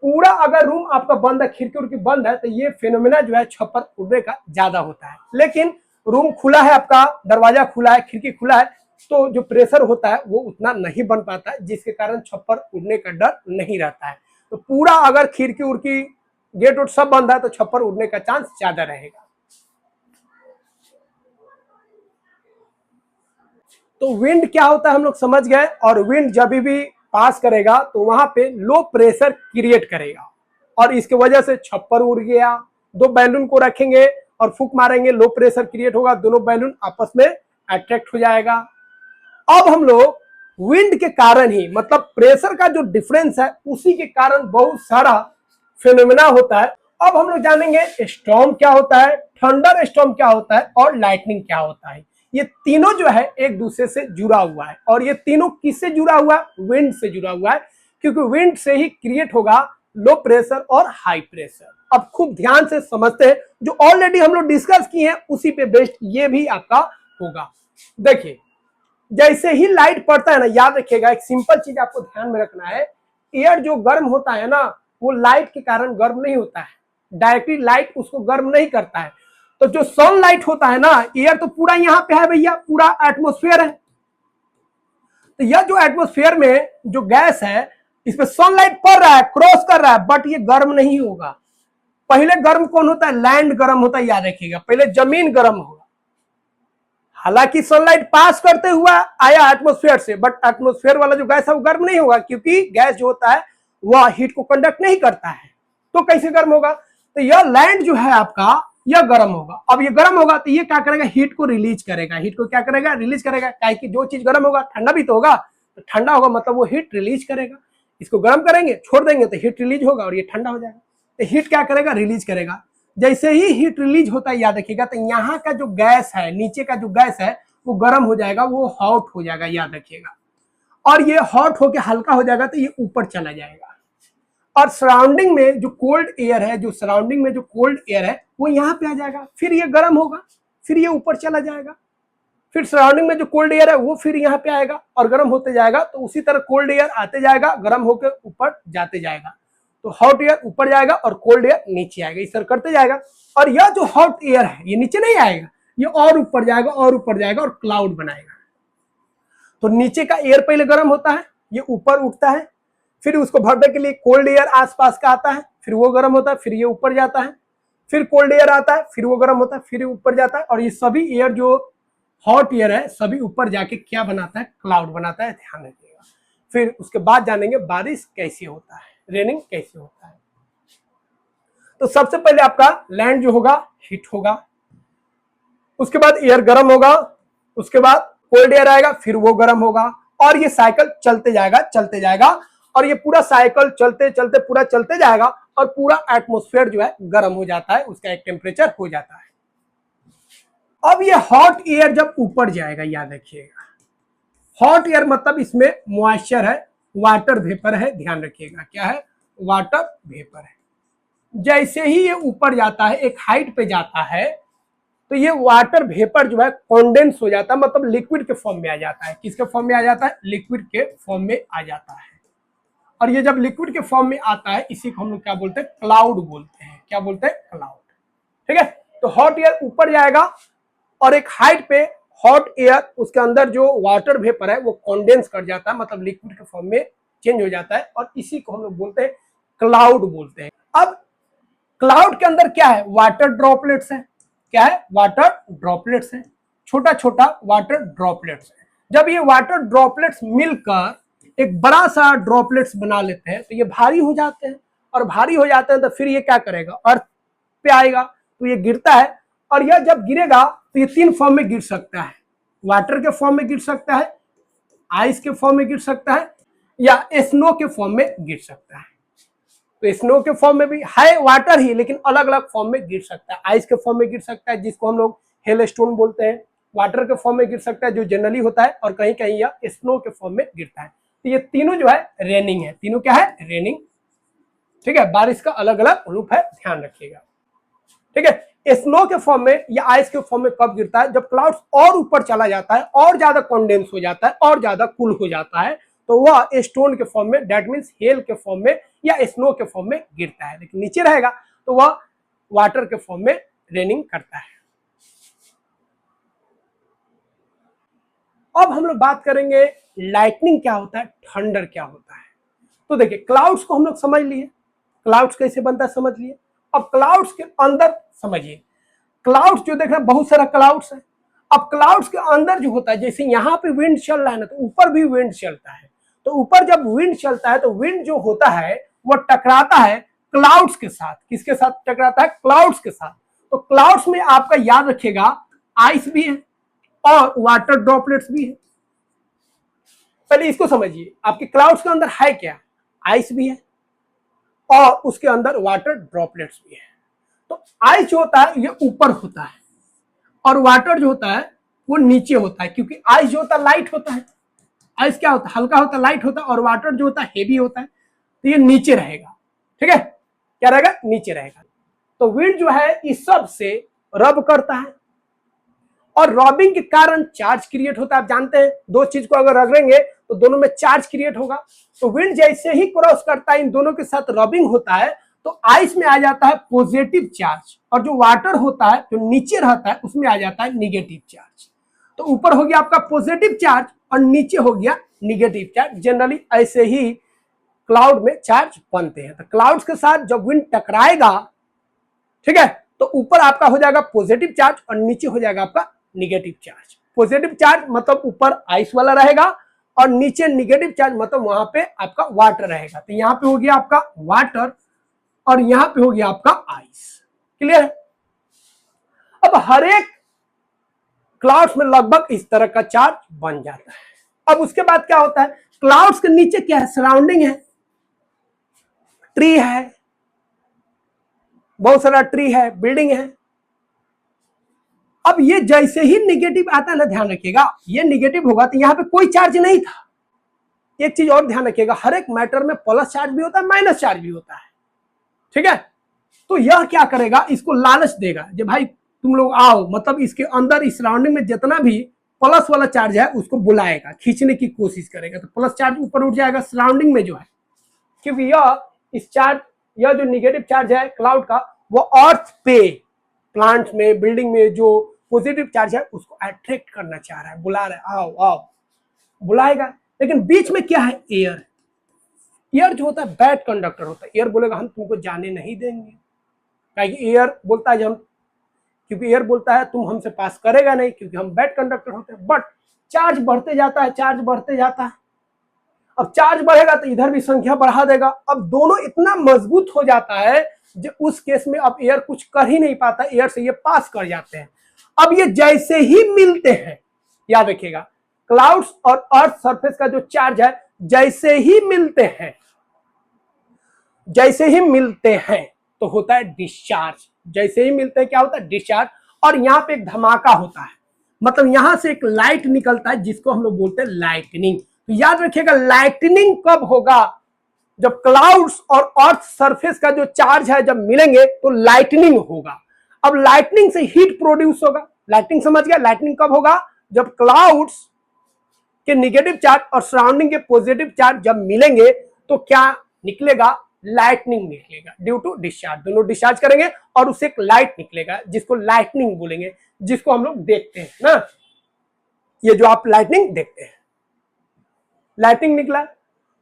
पूरा अगर रूम आपका बंद है, खिड़की उड़की बंद है, तो ये फिनोमेना जो है छप्पर उड़ने का ज्यादा होता है। लेकिन रूम खुला है, आपका दरवाजा खुला है, खिड़की खुला है, तो जो प्रेशर होता है वो उतना नहीं बन पाता है, जिसके कारण छप्पर उड़ने का डर नहीं रहता है। तो पूरा अगर खिड़की उड़की, गेट उट सब बंद है, तो छप्पर उड़ने का चांस ज्यादा रहेगा। तो विंड क्या होता है हम लोग समझ गए, और विंड जब भी पास करेगा तो वहां पे लो प्रेशर क्रिएट करेगा, और इसके वजह से छप्पर उड़ गया। दो बैलून को रखेंगे और फूंक मारेंगे, लो प्रेशर क्रिएट होगा, दोनों बैलून आपस में अट्रैक्ट हो जाएगा। अब हम लोग विंड के कारण ही, मतलब प्रेशर का जो डिफरेंस है उसी के कारण बहुत सारा फिनोमेना होता है। अब हम लोग जानेंगे स्टॉर्म क्या होता है, थंडर स्टॉर्म क्या होता है, और लाइटनिंग क्या होता है। ये तीनों जो है एक दूसरे से जुड़ा हुआ है, और ये तीनों किससे जुड़ा हुआ है? विंड से जुड़ा हुआ है, क्योंकि विंड से ही क्रिएट होगा लो प्रेशर और हाई प्रेशर। अब खूब ध्यान से समझते हैं, जो ऑलरेडी हम लोग डिस्कस किए हैं उसी पे बेस्ड ये भी आपका होगा। देखिए, जैसे ही लाइट पड़ता है ना, याद रखिएगा एक सिंपल चीज आपको ध्यान में रखना है, एयर जो गर्म होता है ना, वो लाइट के कारण गर्म नहीं होता है, डायरेक्टली लाइट उसको गर्म नहीं करता है। तो जो सनलाइट होता है ना, एयर तो पूरा यहाँ पे है भैया, पूरा एटमोस्फेयर है, तो यह जो एटमोस्फेयर में जो गैस है, इसमें सनलाइट पड़ रहा है, क्रॉस कर रहा है, बट ये गर्म नहीं होगा। पहले गर्म कौन होता है? लैंड गर्म होता है, याद रखिएगा, पहले जमीन गर्म होगा। हालांकि सनलाइट पास करते हुआ आया एटमोस्फेयर से, बट एटमोस्फेयर वाला जो गैस है वो गर्म नहीं होगा, क्योंकि गैस जो होता है वह हीट को कंडक्ट नहीं करता है। तो कैसे गर्म होगा? तो यह लैंड जो है आपका, यह गर्म होगा। अब ये गर्म होगा तो ये क्या करेगा? हीट को रिलीज करेगा। हीट को क्या करेगा? रिलीज करेगा। कि जो चीज गर्म होगा ठंडा भी तो होगा, तो ठंडा होगा मतलब वो हीट रिलीज करेगा। इसको गर्म करेंगे, छोड़ देंगे तो हीट रिलीज होगा और ये ठंडा हो जाएगा। तो हीट क्या करेगा? रिलीज करेगा। जैसे ही हीट रिलीज होता है, याद रखिएगा, तो यहाँ का जो गैस है, नीचे का जो गैस है वो गर्म हो जाएगा, वो हॉट हो जाएगा, याद रखिएगा। और ये हॉट होके हल्का हो जाएगा तो ये ऊपर चला जाएगा, और सराउंडिंग में जो कोल्ड एयर है, जो सराउंडिंग में जो कोल्ड एयर है वो यहाँ पे आ जाएगा, फिर ये गर्म होगा, फिर ये ऊपर चला जाएगा, फिर सराउंडिंग में जो कोल्ड एयर है वो फिर यहाँ पे आएगा और गर्म होते जाएगा। तो उसी तरह कोल्ड एयर आते जाएगा, गर्म होकर ऊपर जाते जाएगा। तो हॉट एयर ऊपर जाएगा और कोल्ड एयर नीचे आएगा, इस तरह करते जाएगा। और यह जो हॉट एयर है ये नीचे नहीं आएगा, ये और ऊपर जाएगा और ऊपर जाएगा और क्लाउड बनाएगा। तो नीचे का एयर पहले गर्म होता है, ये ऊपर उठता है, फिर उसको भरने के लिए कोल्ड एयर आसपास का आता है, फिर वो गर्म होता है, फिर ये ऊपर जाता है, फिर कोल्ड एयर आता है, फिर वो गर्म होता है, फिर ऊपर जाता है। और ये सभी एयर जो हॉट एयर है सभी ऊपर जाके क्या बनाता है? क्लाउड बनाता है, ध्यान रखिएगा। फिर उसके बाद जानेंगे बारिश कैसे होता है, रेनिंग कैसे होता है। तो सबसे पहले आपका लैंड जो होगा हीट होगा, उसके बाद एयर गर्म होगा, उसके बाद कोल्ड एयर आएगा, फिर वो गर्म होगा, और ये साइकिल चलते जाएगा चलते जाएगा, और ये पूरा साइकिल चलते चलते पूरा चलते जाएगा, और पूरा एटमॉस्फेयर जो है गर्म हो जाता है, उसका एक टेम्परेचर हो जाता है। अब ये हॉट एयर जब ऊपर जाएगा, याद रखिएगा, हॉट एयर मतलब इसमें मॉइस्चर है, वाटर वेपर है, ध्यान रखिएगा, क्या है? वाटर वेपर है। जैसे ही ये ऊपर जाता है, एक हाइट पे जाता है, तो ये वाटर वेपर जो है कॉन्डेंस हो जाता है, मतलब लिक्विड के फॉर्म में आ जाता है। किसके फॉर्म में आ जाता है? लिक्विड के फॉर्म में आ जाता है। और ये जब लिक्विड के फॉर्म में आता है, इसी को हम लोग क्या बोलते हैं? क्लाउड बोलते हैं। क्या बोलते हैं? क्लाउड। ठीक है, तो हॉट एयर ऊपर जाएगा और एक हाइट पे हॉट एयर, उसके अंदर जो वाटर वेपर है वो कॉन्डेंस कर जाता है, मतलब लिक्विड के फॉर्म में चेंज हो जाता है, और इसी को हम लोग बोलते हैं क्लाउड बोलते हैं। अब क्लाउड के अंदर क्या है? वाटर ड्रॉपलेट्स है। क्या है? वाटर ड्रॉपलेट्स है, छोटा छोटा वाटर ड्रॉपलेट्स है। जब ये वाटर ड्रॉपलेट्स मिलकर एक बड़ा सा ड्रॉपलेट्स बना लेते हैं तो ये भारी हो जाते हैं, और भारी हो जाते हैं तो फिर ये क्या करेगा? अर्थ पे आएगा, तो ये गिरता है, और यह जब गिरेगा तो ये तीन फॉर्म में गिर सकता है। वाटर के फॉर्म में गिर सकता है, आइस के फॉर्म में गिर सकता है, या स्नो के फॉर्म में गिर सकता है। तो स्नो के फॉर्म में भी है वाटर ही, लेकिन अलग अलग फॉर्म में गिर सकता है। आइस के फॉर्म में गिर सकता है जिसको हम लोग हेल स्टोन बोलते हैं, वाटर के फॉर्म में गिर सकता है जो जनरली होता है, और कहीं कहीं यह स्नो के फॉर्म में गिरता है। तो ये तीनों जो है रेनिंग है, तीनों क्या है, रेनिंग। ठीक है, बारिश का अलग अलग रूप है, ध्यान रखिएगा। ठीक है, स्नो के फॉर्म में या आइस के फॉर्म में कब गिरता है, जब क्लाउड्स और ऊपर चला जाता है, और ज्यादा कंडेंस हो जाता है, और ज्यादा कूल हो जाता है, तो वह स्टोन के फॉर्म में, दैट मीन्स हेल के फॉर्म में या स्नो के फॉर्म में गिरता है। लेकिन नीचे रहेगा तो वह वाटर के फॉर्म में रेनिंग करता है। अब हम लोग बात करेंगे लाइटनिंग क्या होता है, थंडर क्या होता है। तो देखिए, क्लाउड्स को हम लोग समझ लिए, क्लाउड्स कैसे बनता है समझ लिए। अब क्लाउड्स के अंदर समझिए, क्लाउड्स जो देख रहे हैं बहुत सारा क्लाउड्स है। अब क्लाउड्स के अंदर जो होता है, जैसे यहाँ पे विंड चल रहा है ना, तो ऊपर भी विंड चलता है। तो ऊपर जब विंड चलता है तो विंड जो होता है वो टकराता है क्लाउड्स के साथ। किसके साथ टकराता है, क्लाउड्स के साथ। तो क्लाउड्स में आपका याद रखिएगा आइस भी है और वाटर ड्रॉपलेट्स भी है। पहले इसको समझिए, आपके क्लाउड्स के अंदर है क्या, आइस भी है और उसके अंदर वाटर ड्रॉपलेट्स भी है। तो आइस जो होता है ये ऊपर होता है और वाटर जो होता है वो नीचे होता है, क्योंकि आइस जो होता है लाइट होता है। आइस क्या होता है, हल्का होता है, लाइट होता है, और वाटर जो होता है हेवी होता है। तो ये नीचे रहेगा। ठीक है, क्या रहेगा, नीचे रहेगा। तो विंड जो है इस सब से रब करता है और रबिंग के कारण चार्ज क्रिएट होता है। आप जानते हैं दो चीज को अगर रगड़ेंगे तो दोनों में चार्ज क्रिएट होगा। तो विंड जैसे ही क्रॉस करता है, इन दोनों के साथ रबिंग होता है, तो आइस में आ जाता है पॉजिटिव चार्ज, और जो वाटर होता है जो नीचे रहता है उसमें आ जाता है निगेटिव चार्ज। तो ऊपर हो गया आपका पॉजिटिव चार्ज और नीचे हो गया निगेटिव चार्ज। जनरली ऐसे ही क्लाउड में चार्ज बनते हैं। तो क्लाउड्स के साथ जब विंड टकराएगा, ठीक है, तो ऊपर आपका हो जाएगा पॉजिटिव चार्ज और नीचे हो जाएगा आपका निगेटिव चार्ज। पॉजिटिव चार्ज मतलब ऊपर आइस वाला रहेगा और नीचे निगेटिव चार्ज मतलब वहां पे आपका वाटर रहेगा। तो यहाँ पे हो गया आपका वाटर और यहाँ पे हो गया आपका आइस। क्लियर है। अब हर एक क्लाउड्स में लगभग इस तरह का चार्ज बन जाता है। अब उसके बाद क्या होता है, क्लाउड्स के नीचे क्या है, सराउंडिंग है, ट्री है, बहुत सारा ट्री है, बिल्डिंग है। अब ये जैसे ही निगेटिव आता है ना, ध्यान रखिएगा, ये निगेटिव होगा तो यहाँ पे कोई चार्ज नहीं था। एक चीज और ध्यान रखिएगा, हर एक मैटर में प्लस चार्ज भी होता है, माइनस चार्ज भी होता है। ठीक है, तो यह क्या करेगा, इसको लालच देगा कि भाई तुम लोग आओ, मतलब इसके अंदर इस सराउंडिंग में जितना भी प्लस वाला चार्ज है उसको बुलाएगा, खींचने की कोशिश करेगा। तो प्लस चार्ज ऊपर उठ जाएगा सराउंडिंग में जो है, क्योंकि यह इस चार्ज, यह जो निगेटिव चार्ज है क्लाउड का, वो अर्थ पे, प्लांट्स में, बिल्डिंग में जो पॉजिटिव चार्ज है उसको अट्रैक्ट करना चाह रहा है, बुला रहा है, आओ आओ, बुलाएगा। लेकिन बीच में क्या है, एयर। एयर जो होता है बैड कंडक्टर होता है। एयर बोलेगा हम तुमको जाने नहीं देंगे, क्योंकि एयर बोलता है क्योंकि एयर बोलता है तुम हमसे पास करेगा नहीं, क्योंकि हम बैड कंडक्टर होते हैं। बट चार्ज बढ़ते जाता है, चार्ज बढ़ते जाता है। अब चार्ज बढ़ेगा तो इधर भी संख्या बढ़ा देगा। अब दोनों इतना मजबूत हो जाता है जो उस केस में अब एयर कुछ कर ही नहीं पाता, एयर से ये पास कर जाते हैं। अब ये जैसे ही मिलते हैं, याद रखिएगा, क्लाउड्स और अर्थ सरफेस का जो चार्ज है जैसे ही मिलते हैं, जैसे ही मिलते हैं तो होता है डिस्चार्ज। जैसे ही मिलते हैं क्या होता है, डिस्चार्ज। और यहाँ पे एक धमाका होता है, मतलब यहां से एक लाइट निकलता है जिसको हम लोग बोलते हैं लाइटनिंग। तो याद रखिएगा, लाइटनिंग कब होगा, जब क्लाउड्स और अर्थ सरफेस का जो चार्ज है जब मिलेंगे तो लाइटनिंग होगा। अब लाइटनिंग से हीट प्रोड्यूस होगा। लाइटनिंग समझ गया, लाइटनिंग कब होगा, जब क्लाउड्स के निगेटिव चार्ज और सराउंडिंग के पॉजिटिव चार्ज जब मिलेंगे तो क्या निकलेगा, लाइटनिंग निकलेगा ड्यू टू डिस्चार्ज। दोनों डिस्चार्ज करेंगे और उससे एक लाइट निकलेगा जिसको लाइटनिंग बोलेंगे, जिसको हम लोग देखते हैं ना, ये जो आप लाइटनिंग देखते हैं, लाइटनिंग निकला।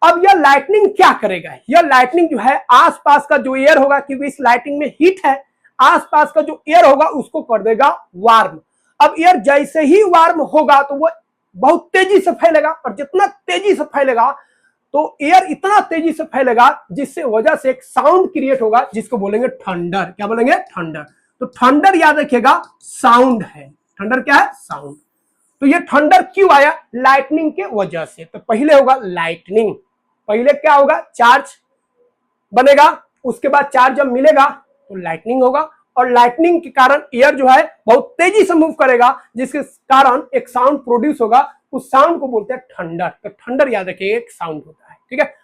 अब यह लाइटनिंग क्या करेगा, यह लाइटनिंग जो है आसपास का जो एयर होगा, क्योंकि इस लाइटनिंग में हीट है, आसपास का जो एयर होगा उसको कर देगा वार्म। अब एयर जैसे ही वार्म होगा तो वो बहुत तेजी से फैलेगा, और जितना तेजी से फैलेगा तो एयर इतना तेजी से फैलेगा जिससे वजह से एक साउंड क्रिएट होगा जिसको बोलेंगे थंडर। क्या बोलेंगे, थंडर। तो थंडर याद रखिएगा साउंड है, थंडर क्या है, साउंड। तो ये थंडर क्यों आया, लाइटनिंग के वजह से। तो पहले होगा लाइटनिंग, पहले क्या होगा, चार्ज बनेगा उसके बाद चार्ज जब मिलेगा तो लाइटनिंग होगा, और लाइटनिंग के कारण एयर जो है बहुत तेजी से मूव करेगा, जिसके कारण एक साउंड प्रोड्यूस होगा। उस साउंड को बोलते हैं थंडर। तो थंडर याद रखिए एक साउंड होता है, ठीक है।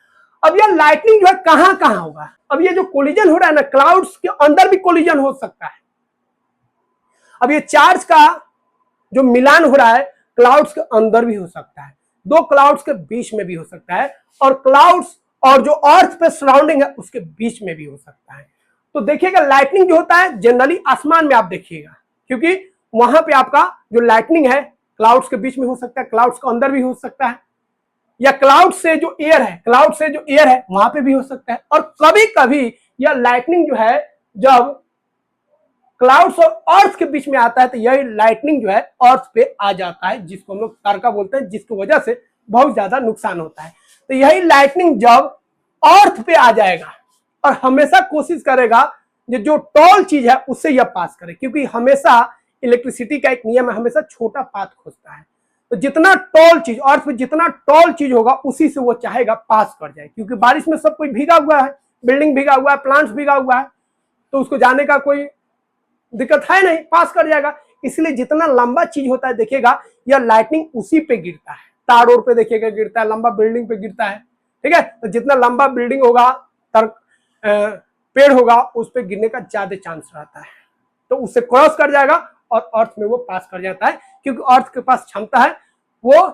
अब यह लाइटनिंग जो है कहां कहां होगा? अब ये जो कोलिजन हो रहा है ना, क्लाउड्स के अंदर भी कोलिजन हो सकता है। अब ये चार्ज का जो मिलान हो रहा है क्लाउड्स के अंदर भी हो सकता है, दो क्लाउड्स के बीच में भी हो सकता है, और क्लाउड्स और जो अर्थ पे सराउंडिंग है उसके बीच में भी हो सकता है। तो देखिएगा लाइटनिंग जो होता है जनरली आसमान में आप देखिएगा, क्योंकि वहां पे आपका जो लाइटनिंग है क्लाउड्स के बीच में हो सकता है, क्लाउड्स के अंदर भी हो सकता है, या क्लाउड से जो एयर है, क्लाउड से जो एयर है वहां पे भी हो सकता है। और कभी कभी यह लाइटनिंग जो है जब क्लाउड्स और अर्थ के बीच में आता है तो यही लाइटनिंग जो है अर्थ पे आ जाता है, जिसको हम लोग तारका बोलते हैं, जिसकी वजह से बहुत ज्यादा नुकसान होता है। तो यही लाइटनिंग जब अर्थ पे आ जाएगा, और हमेशा कोशिश करेगा जो टॉल चीज है उससे यह पास करे, क्योंकि हमेशा इलेक्ट्रिसिटी का एक नियम है, हमेशा छोटा पाथ खोजता है। तो जितना टॉल चीज, अर्थ पे जितना टॉल चीज होगा उसी से वो चाहेगा पास कर जाए, क्योंकि बारिश में सब कोई भीगा हुआ है, बिल्डिंग भीगा हुआ है, प्लांट्स भीगा हुआ है, तो उसको जाने का कोई दिक्कत है नहीं, पास कर जाएगा। इसलिए जितना लंबा चीज होता है देखिएगा यह लाइटनिंग उसी पे गिरता है, तारों पे देखिएगा गिरता है, लंबा बिल्डिंग पे गिरता है, ठीक है। तो जितना लंबा बिल्डिंग होगा, पेड़ होगा, उस पे गिरने का ज्यादा चांस रहता है, तो उससे क्रॉस कर जाएगा और अर्थ में वो पास कर जाता है, क्योंकि अर्थ के पास क्षमता है, वो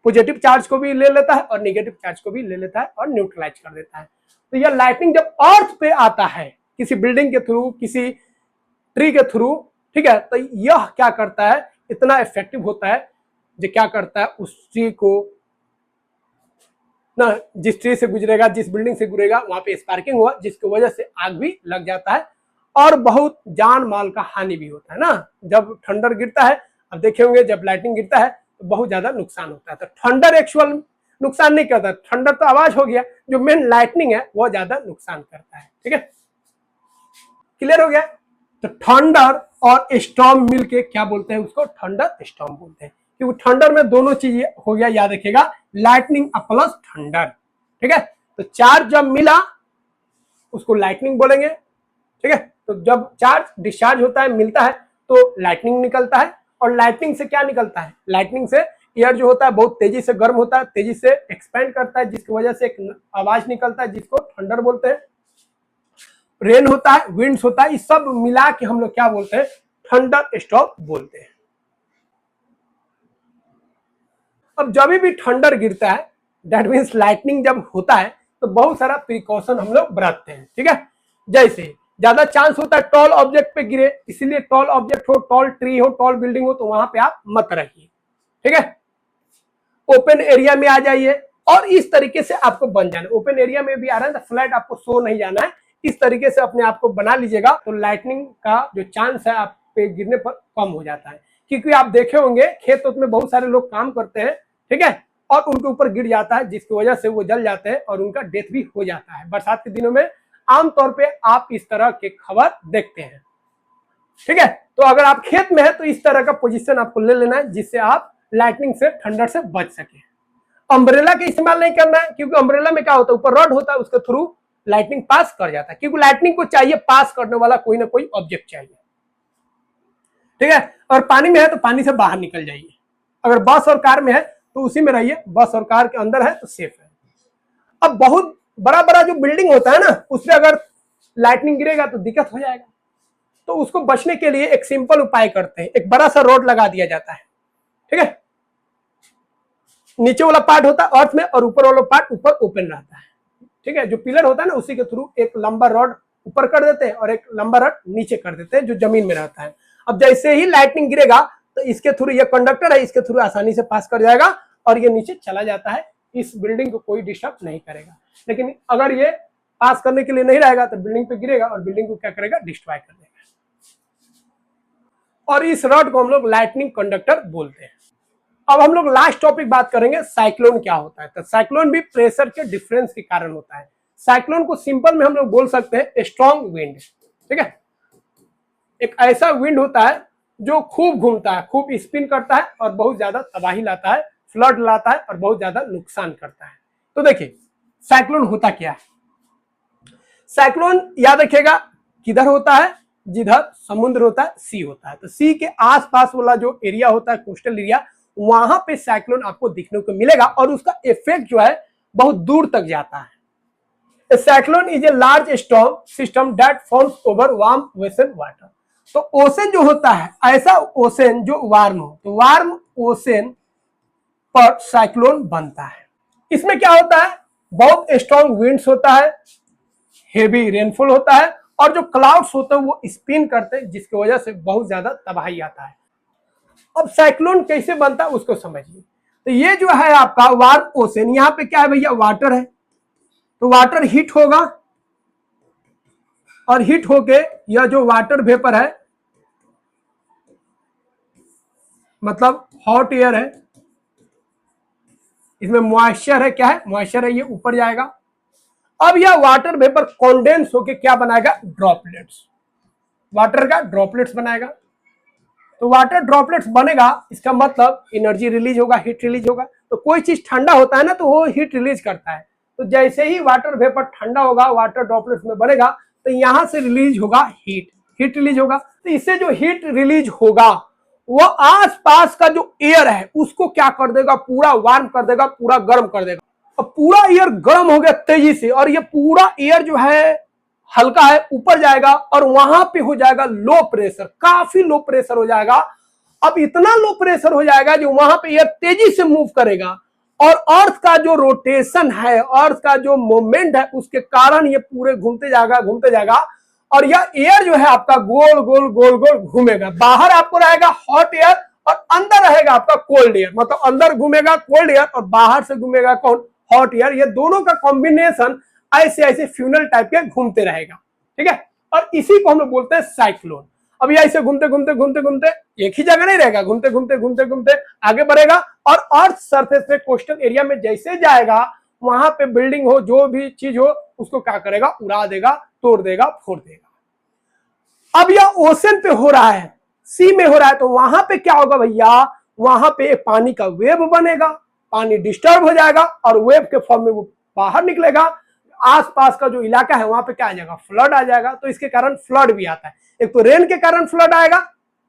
पॉजिटिव चार्ज को भी ले लेता है और नेगेटिव चार्ज को भी ले लेता है और न्यूट्रलाइज कर देता है। तो यह लाइटनिंग जब अर्थ पे आता है किसी बिल्डिंग के थ्रू, किसी ट्री के थ्रू, ठीक है, तो यह क्या करता है, इतना इफेक्टिव होता है, जो क्या करता है उस ट्री को ना, जिस ट्री से गुजरेगा, जिस बिल्डिंग से गुजरेगा वहां पे स्पार्किंग हुआ, जिसकी वजह से आग भी लग जाता है और बहुत जान माल का हानि भी होता है ना। जब थंडर गिरता है, अब देखे होंगे जब लाइटनिंग गिरता है तो बहुत ज्यादा नुकसान होता है। तो थंडर एक्चुअल नुकसान नहीं करता, थंडर तो आवाज हो गया, जो मेन लाइटनिंग है वो ज्यादा नुकसान करता है, ठीक है। क्लियर हो गया? तो थंडर और स्टॉर्म मिलके क्या बोलते हैं, उसको थंडर स्टॉर्म बोलते हैं, क्योंकि थंडर में दोनों चीज हो गया, याद रखिएगा, लाइटनिंग प्लस थंडर, ठीक है। तो चार्ज जब मिला उसको लाइटनिंग बोलेंगे, ठीक है। तो जब चार्ज डिस्चार्ज होता है, मिलता है, तो लाइटनिंग निकलता है, और लाइटनिंग से क्या निकलता है, लाइटनिंग से एयर जो होता है बहुत तेजी से गर्म होता है, तेजी से एक्सपेंड करता है, जिसकी वजह से एक आवाज निकलता है, जिसको थंडर बोलते हैं। रेन होता है, विंड्स होता है, ये सब मिला के हम लोग क्या बोलते हैं, थंडर स्टॉर्म बोलते हैं। अब जब भी थंडर गिरता है, दैट मीन्स लाइटनिंग जब होता है, तो बहुत सारा प्रिकॉशन हम लोग बरतते हैं, ठीक है। जैसे ज्यादा चांस होता है टॉल ऑब्जेक्ट पे गिरे, इसलिए टॉल ऑब्जेक्ट हो, टॉल ट्री हो, टॉल बिल्डिंग हो, तो वहां पे आप मत रहिए, ठीक है। ओपन एरिया में आ जाइए, और इस तरीके से आपको बन जाना, ओपन एरिया में भी आ रहा है तो फ्लैट आपको सो नहीं जाना है, इस तरीके से अपने आप को बना लीजिएगा, तो लाइटनिंग का जो चांस है आप पे गिरने पर कम हो जाता है। क्योंकि आप देखे होंगे खेत में बहुत सारे लोग काम करते हैं, ठीक है, और उनके ऊपर गिर जाता है, जिसकी वजह से वो जल जाते हैं और उनका डेथ भी हो जाता है। बरसात के दिनों में आमतौर पे आप इस तरह के खबर देखते हैं, ठीक है। तो अगर आप खेत में है तो इस तरह का पोजीशन आपको ले लेना है, जिससे आप लाइटनिंग से, थंडर से बच सके। अम्ब्रेला का इस्तेमाल नहीं करना है, क्योंकि अम्ब्रेला में क्या होता है, ऊपर रॉड होता है, उसके थ्रू लाइटनिंग पास कर जाता है, क्योंकि लाइटनिंग को चाहिए पास करने वाला कोई ना कोई ऑब्जेक्ट चाहिए, ठीक है। और पानी में है तो पानी से बाहर निकल जाइए, अगर बस और कार में है तो उसी में रहिए, बस और कार के अंदर है तो सेफ है। अब बहुत बड़ा बड़ा जो बिल्डिंग होता है ना, उसमें अगर लाइटनिंग गिरेगा तो दिक्कत हो जाएगा, तो उसको बचने के लिए एक सिंपल उपाय करते हैं, एक बड़ा सा रॉड लगा दिया जाता है, ठीक है। नीचे वाला पार्ट होता है अर्थ में, और ऊपर वाला पार्ट ऊपर ओपन रहता है, ठीक है। जो पिलर होता है ना, उसी के थ्रू एक लंबा रॉड ऊपर कर देते हैं और एक लंबा रॉड नीचे कर देते हैं, जो जमीन में रहता है। अब जैसे ही लाइटनिंग गिरेगा तो इसके थ्रू, ये कंडक्टर है, इसके थ्रू आसानी से पास कर जाएगा और ये नीचे चला जाता है, इस बिल्डिंग को कोई डिस्टर्ब नहीं करेगा। लेकिन अगर ये पास करने के लिए नहीं रहेगा तो बिल्डिंग पे गिरेगा और बिल्डिंग को क्या करेगा, डिस्ट्रॉय कर देगा। और इस रॉड को हम लोग लाइटनिंग कंडक्टर बोलते हैं। अब हम लोग लास्ट टॉपिक बात करेंगे, साइक्लोन क्या होता है। तो साइक्लोन भी प्रेशर के डिफरेंस के कारण होता है। साइक्लोन को सिंपल में हम लोग बोल सकते हैं स्ट्रॉन्ग विंड, ठीक है। एक ऐसा विंड होता है जो खूब घूमता है, खूब स्पिन करता है और बहुत ज्यादा तबाही लाता है, फ्लड लाता है और बहुत ज्यादा नुकसान करता है। तो देखिए साइक्लोन होता क्या है। साइक्लोन याद रखिएगा किधर होता है, जिधर समुद्र होता है सी होता है, तो सी के आसपास वाला जो एरिया होता है कोस्टल एरिया, वहां पे साइक्लोन आपको दिखने को मिलेगा और उसका इफेक्ट जो है बहुत दूर तक जाता है। A cyclone is a large storm system that forms over warm ocean water। तो ओशन जो होता है ऐसा ओशन जो वार्म हो, तो वार्म ओशन पर साइक्लोन बनता है। इसमें क्या होता है, बहुत स्ट्रॉन्ग विंड्स होता है, हेवी रेनफॉल होता है और जो क्लाउड्स होते हैं वो स्पिन करते हैं, जिसकी वजह से बहुत ज्यादा तबाही आता है। अब साइक्लोन कैसे बनता है उसको समझिए। तो ये जो है आपका वार्म ओशन, यहाँ पे क्या है भैया, वाटर है, तो वाटर हीट होगा और हीट होके यह जो वाटर वेपर है मतलब हॉट एयर है, इसमें मॉइस्चर है, क्या है मॉइस्चर है, ये ऊपर जाएगा। अब यह वाटर वेपर कॉन्डेंस होके क्या बनाएगा, ड्रॉपलेट्स, वाटर का ड्रॉपलेट्स बनाएगा। तो वाटर ड्रॉपलेट्स बनेगा, इसका मतलब एनर्जी रिलीज होगा, हीट रिलीज होगा। तो कोई चीज ठंडा होता है ना तो वो हीट रिलीज करता है, तो जैसे ही वाटर वेपर ठंडा होगा वाटर ड्रॉपलेट्स में बनेगा तो यहां से रिलीज होगा हीट रिलीज होगा। तो इससे जो हीट रिलीज होगा वो आसपास का जो एयर है उसको क्या कर देगा, पूरा वार्म कर देगा, पूरा गर्म कर देगा। अब पूरा एयर गर्म हो गया तेजी से और ये पूरा एयर जो है हल्का है ऊपर जाएगा और वहां पे हो जाएगा लो प्रेशर, काफी लो प्रेशर हो जाएगा। अब इतना लो प्रेशर हो जाएगा जो वहां पे एयर तेजी से मूव करेगा और अर्थ का जो रोटेशन है, अर्थ का जो मूवमेंट है उसके कारण ये पूरे घूमते जाएगा और यह एयर जो है आपका गोल गोल गोल गोल घूमेगा। बाहर आपको रहेगा हॉट एयर और अंदर रहेगा आपका कोल्ड एयर, मतलब अंदर घूमेगा कोल्ड एयर और बाहर से घूमेगा कौन, हॉट एयर। ये दोनों का कॉम्बिनेशन ऐसे ऐसे फ्यूनल टाइप के घूमते रहेगा, ठीक है, और इसी को हम लोग बोलते हैं साइक्लोन। अब ये ऐसे घूमते घूमते एक ही जगह नहीं रहेगा, घूमते आगे बढ़ेगा और अर्थ सरफेस पे कोस्टल एरिया में जैसे जाएगा वहां पे बिल्डिंग हो जो भी चीज हो उसको क्या करेगा, उड़ा देगा, तोड़ देगा, फोड़ देगा। अब यह ओशन पे हो रहा है, सी में हो रहा है, तो वहां पे क्या होगा भैया, वहां पे पानी का वेव बनेगा, पानी डिस्टर्ब हो जाएगा और वेव के फॉर्म में वो बाहर निकलेगा। आसपास का जो इलाका है वहां पे क्या आ जाएगा, फ्लड आ जाएगा। तो इसके कारण फ्लड भी आता है, एक तो रेन के कारण फ्लड आएगा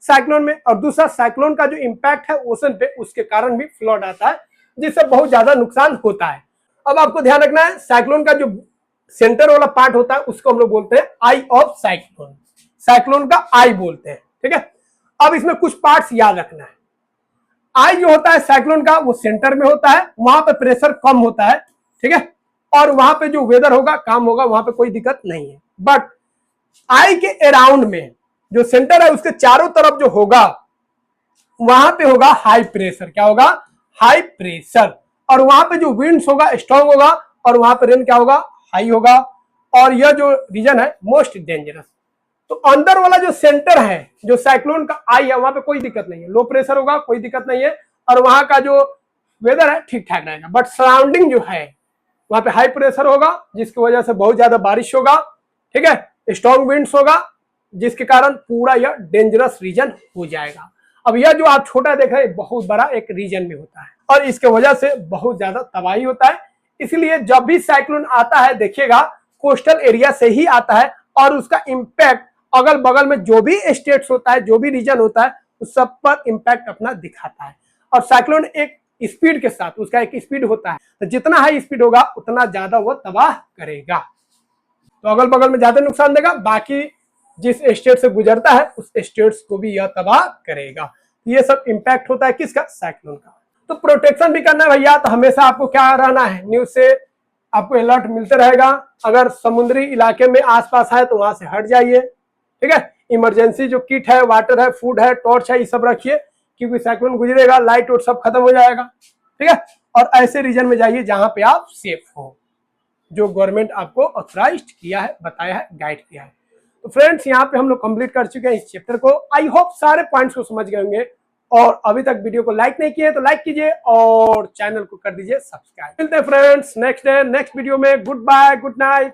साइक्लोन में और दूसरा साइक्लोन का जो इंपैक्ट है ओशन पे उसके कारण भी फ्लड आता है, जिससे बहुत ज्यादा नुकसान होता है। अब आपको ध्यान रखना है, साइक्लोन का जो सेंटर वाला पार्ट होता है उसको हम लोग बोलते हैं आई ऑफ साइक्लोन, साइक्लोन का आई बोलते हैं, ठीक है। अब इसमें कुछ पार्ट्स याद रखना है। आई जो होता है साइक्लोन का वो सेंटर में होता है, वहां पे प्रेशर कम होता है, ठीक है, और वहां पे जो वेदर होगा काम होगा, वहां पे कोई दिक्कत नहीं है। बट आई के अराउंड में जो सेंटर है उसके चारों तरफ जो होगा वहां पे होगा हाई प्रेशर, क्या होगा, हाई प्रेशर, और वहां पे जो विंड्स होगा स्ट्रॉन्ग होगा और वहां पे रेन क्या होगा, हाई होगा, और यह जो रीजन है मोस्ट डेंजरस। तो अंदर वाला जो सेंटर है जो साइक्लोन का आई है वहां पे कोई दिक्कत नहीं है, लो प्रेशर होगा, कोई दिक्कत नहीं है, और वहां का जो वेदर है ठीक ठाक रहेगा। बट सराउंडिंग जो है वहां पे हाई प्रेशर होगा जिसकी वजह से बहुत ज्यादा बारिश होगा, ठीक है, स्ट्रॉन्ग विंड्स होगा, जिसके कारण पूरा यह डेंजरस रीजन हो जाएगा। अब यह जो आप छोटा देख रहे हैं बहुत बड़ा एक रीजन में होता है और इसके वजह से बहुत ज्यादा तबाही होता है। इसलिए जब भी साइक्लोन आता है देखिएगा कोस्टल एरिया से ही आता है और उसका इंपैक्ट अगल बगल में जो भी स्टेट्स होता है, जो भी रीजन होता है, उस सब पर इंपैक्ट अपना दिखाता है। और साइक्लोन एक स्पीड के साथ, उसका एक स्पीड होता है, तो जितना हाई स्पीड होगा उतना ज्यादा वो तबाह करेगा, तो अगल बगल में ज्यादा नुकसान देगा, बाकी जिस स्टेट से गुजरता है उस स्टेट्स को भी यह तबाह करेगा। ये सब इंपैक्ट होता है किसका, साइक्लोन का। तो प्रोटेक्शन भी करना है भैया, तो हमेशा आपको क्या रहना है, न्यूज से आपको अलर्ट मिलते रहेगा। अगर समुद्री इलाके में आसपास है तो वहां से हट जाइए, ठीक है। इमरजेंसी जो किट है, वाटर है, फूड है, टॉर्च है, ये सब रखिए, क्योंकि साइक्लोन गुजरेगा, लाइट और सब खत्म हो जाएगा, ठीक है। और ऐसे रीजन में जाइए जहां पे आप सेफ हो, जो गवर्नमेंट आपको ऑथराइज्ड किया है, बताया है, गाइड किया है। तो फ्रेंड्स यहाँ पे हम लोग कंप्लीट कर चुके हैं इस चैप्टर को। आई होप सारे पॉइंट्स को समझ गए होंगे, और अभी तक वीडियो को लाइक नहीं किए तो लाइक कीजिए और चैनल को कर दीजिए सब्सक्राइब। मिलते हैं friends next day next video में। Goodbye, good night.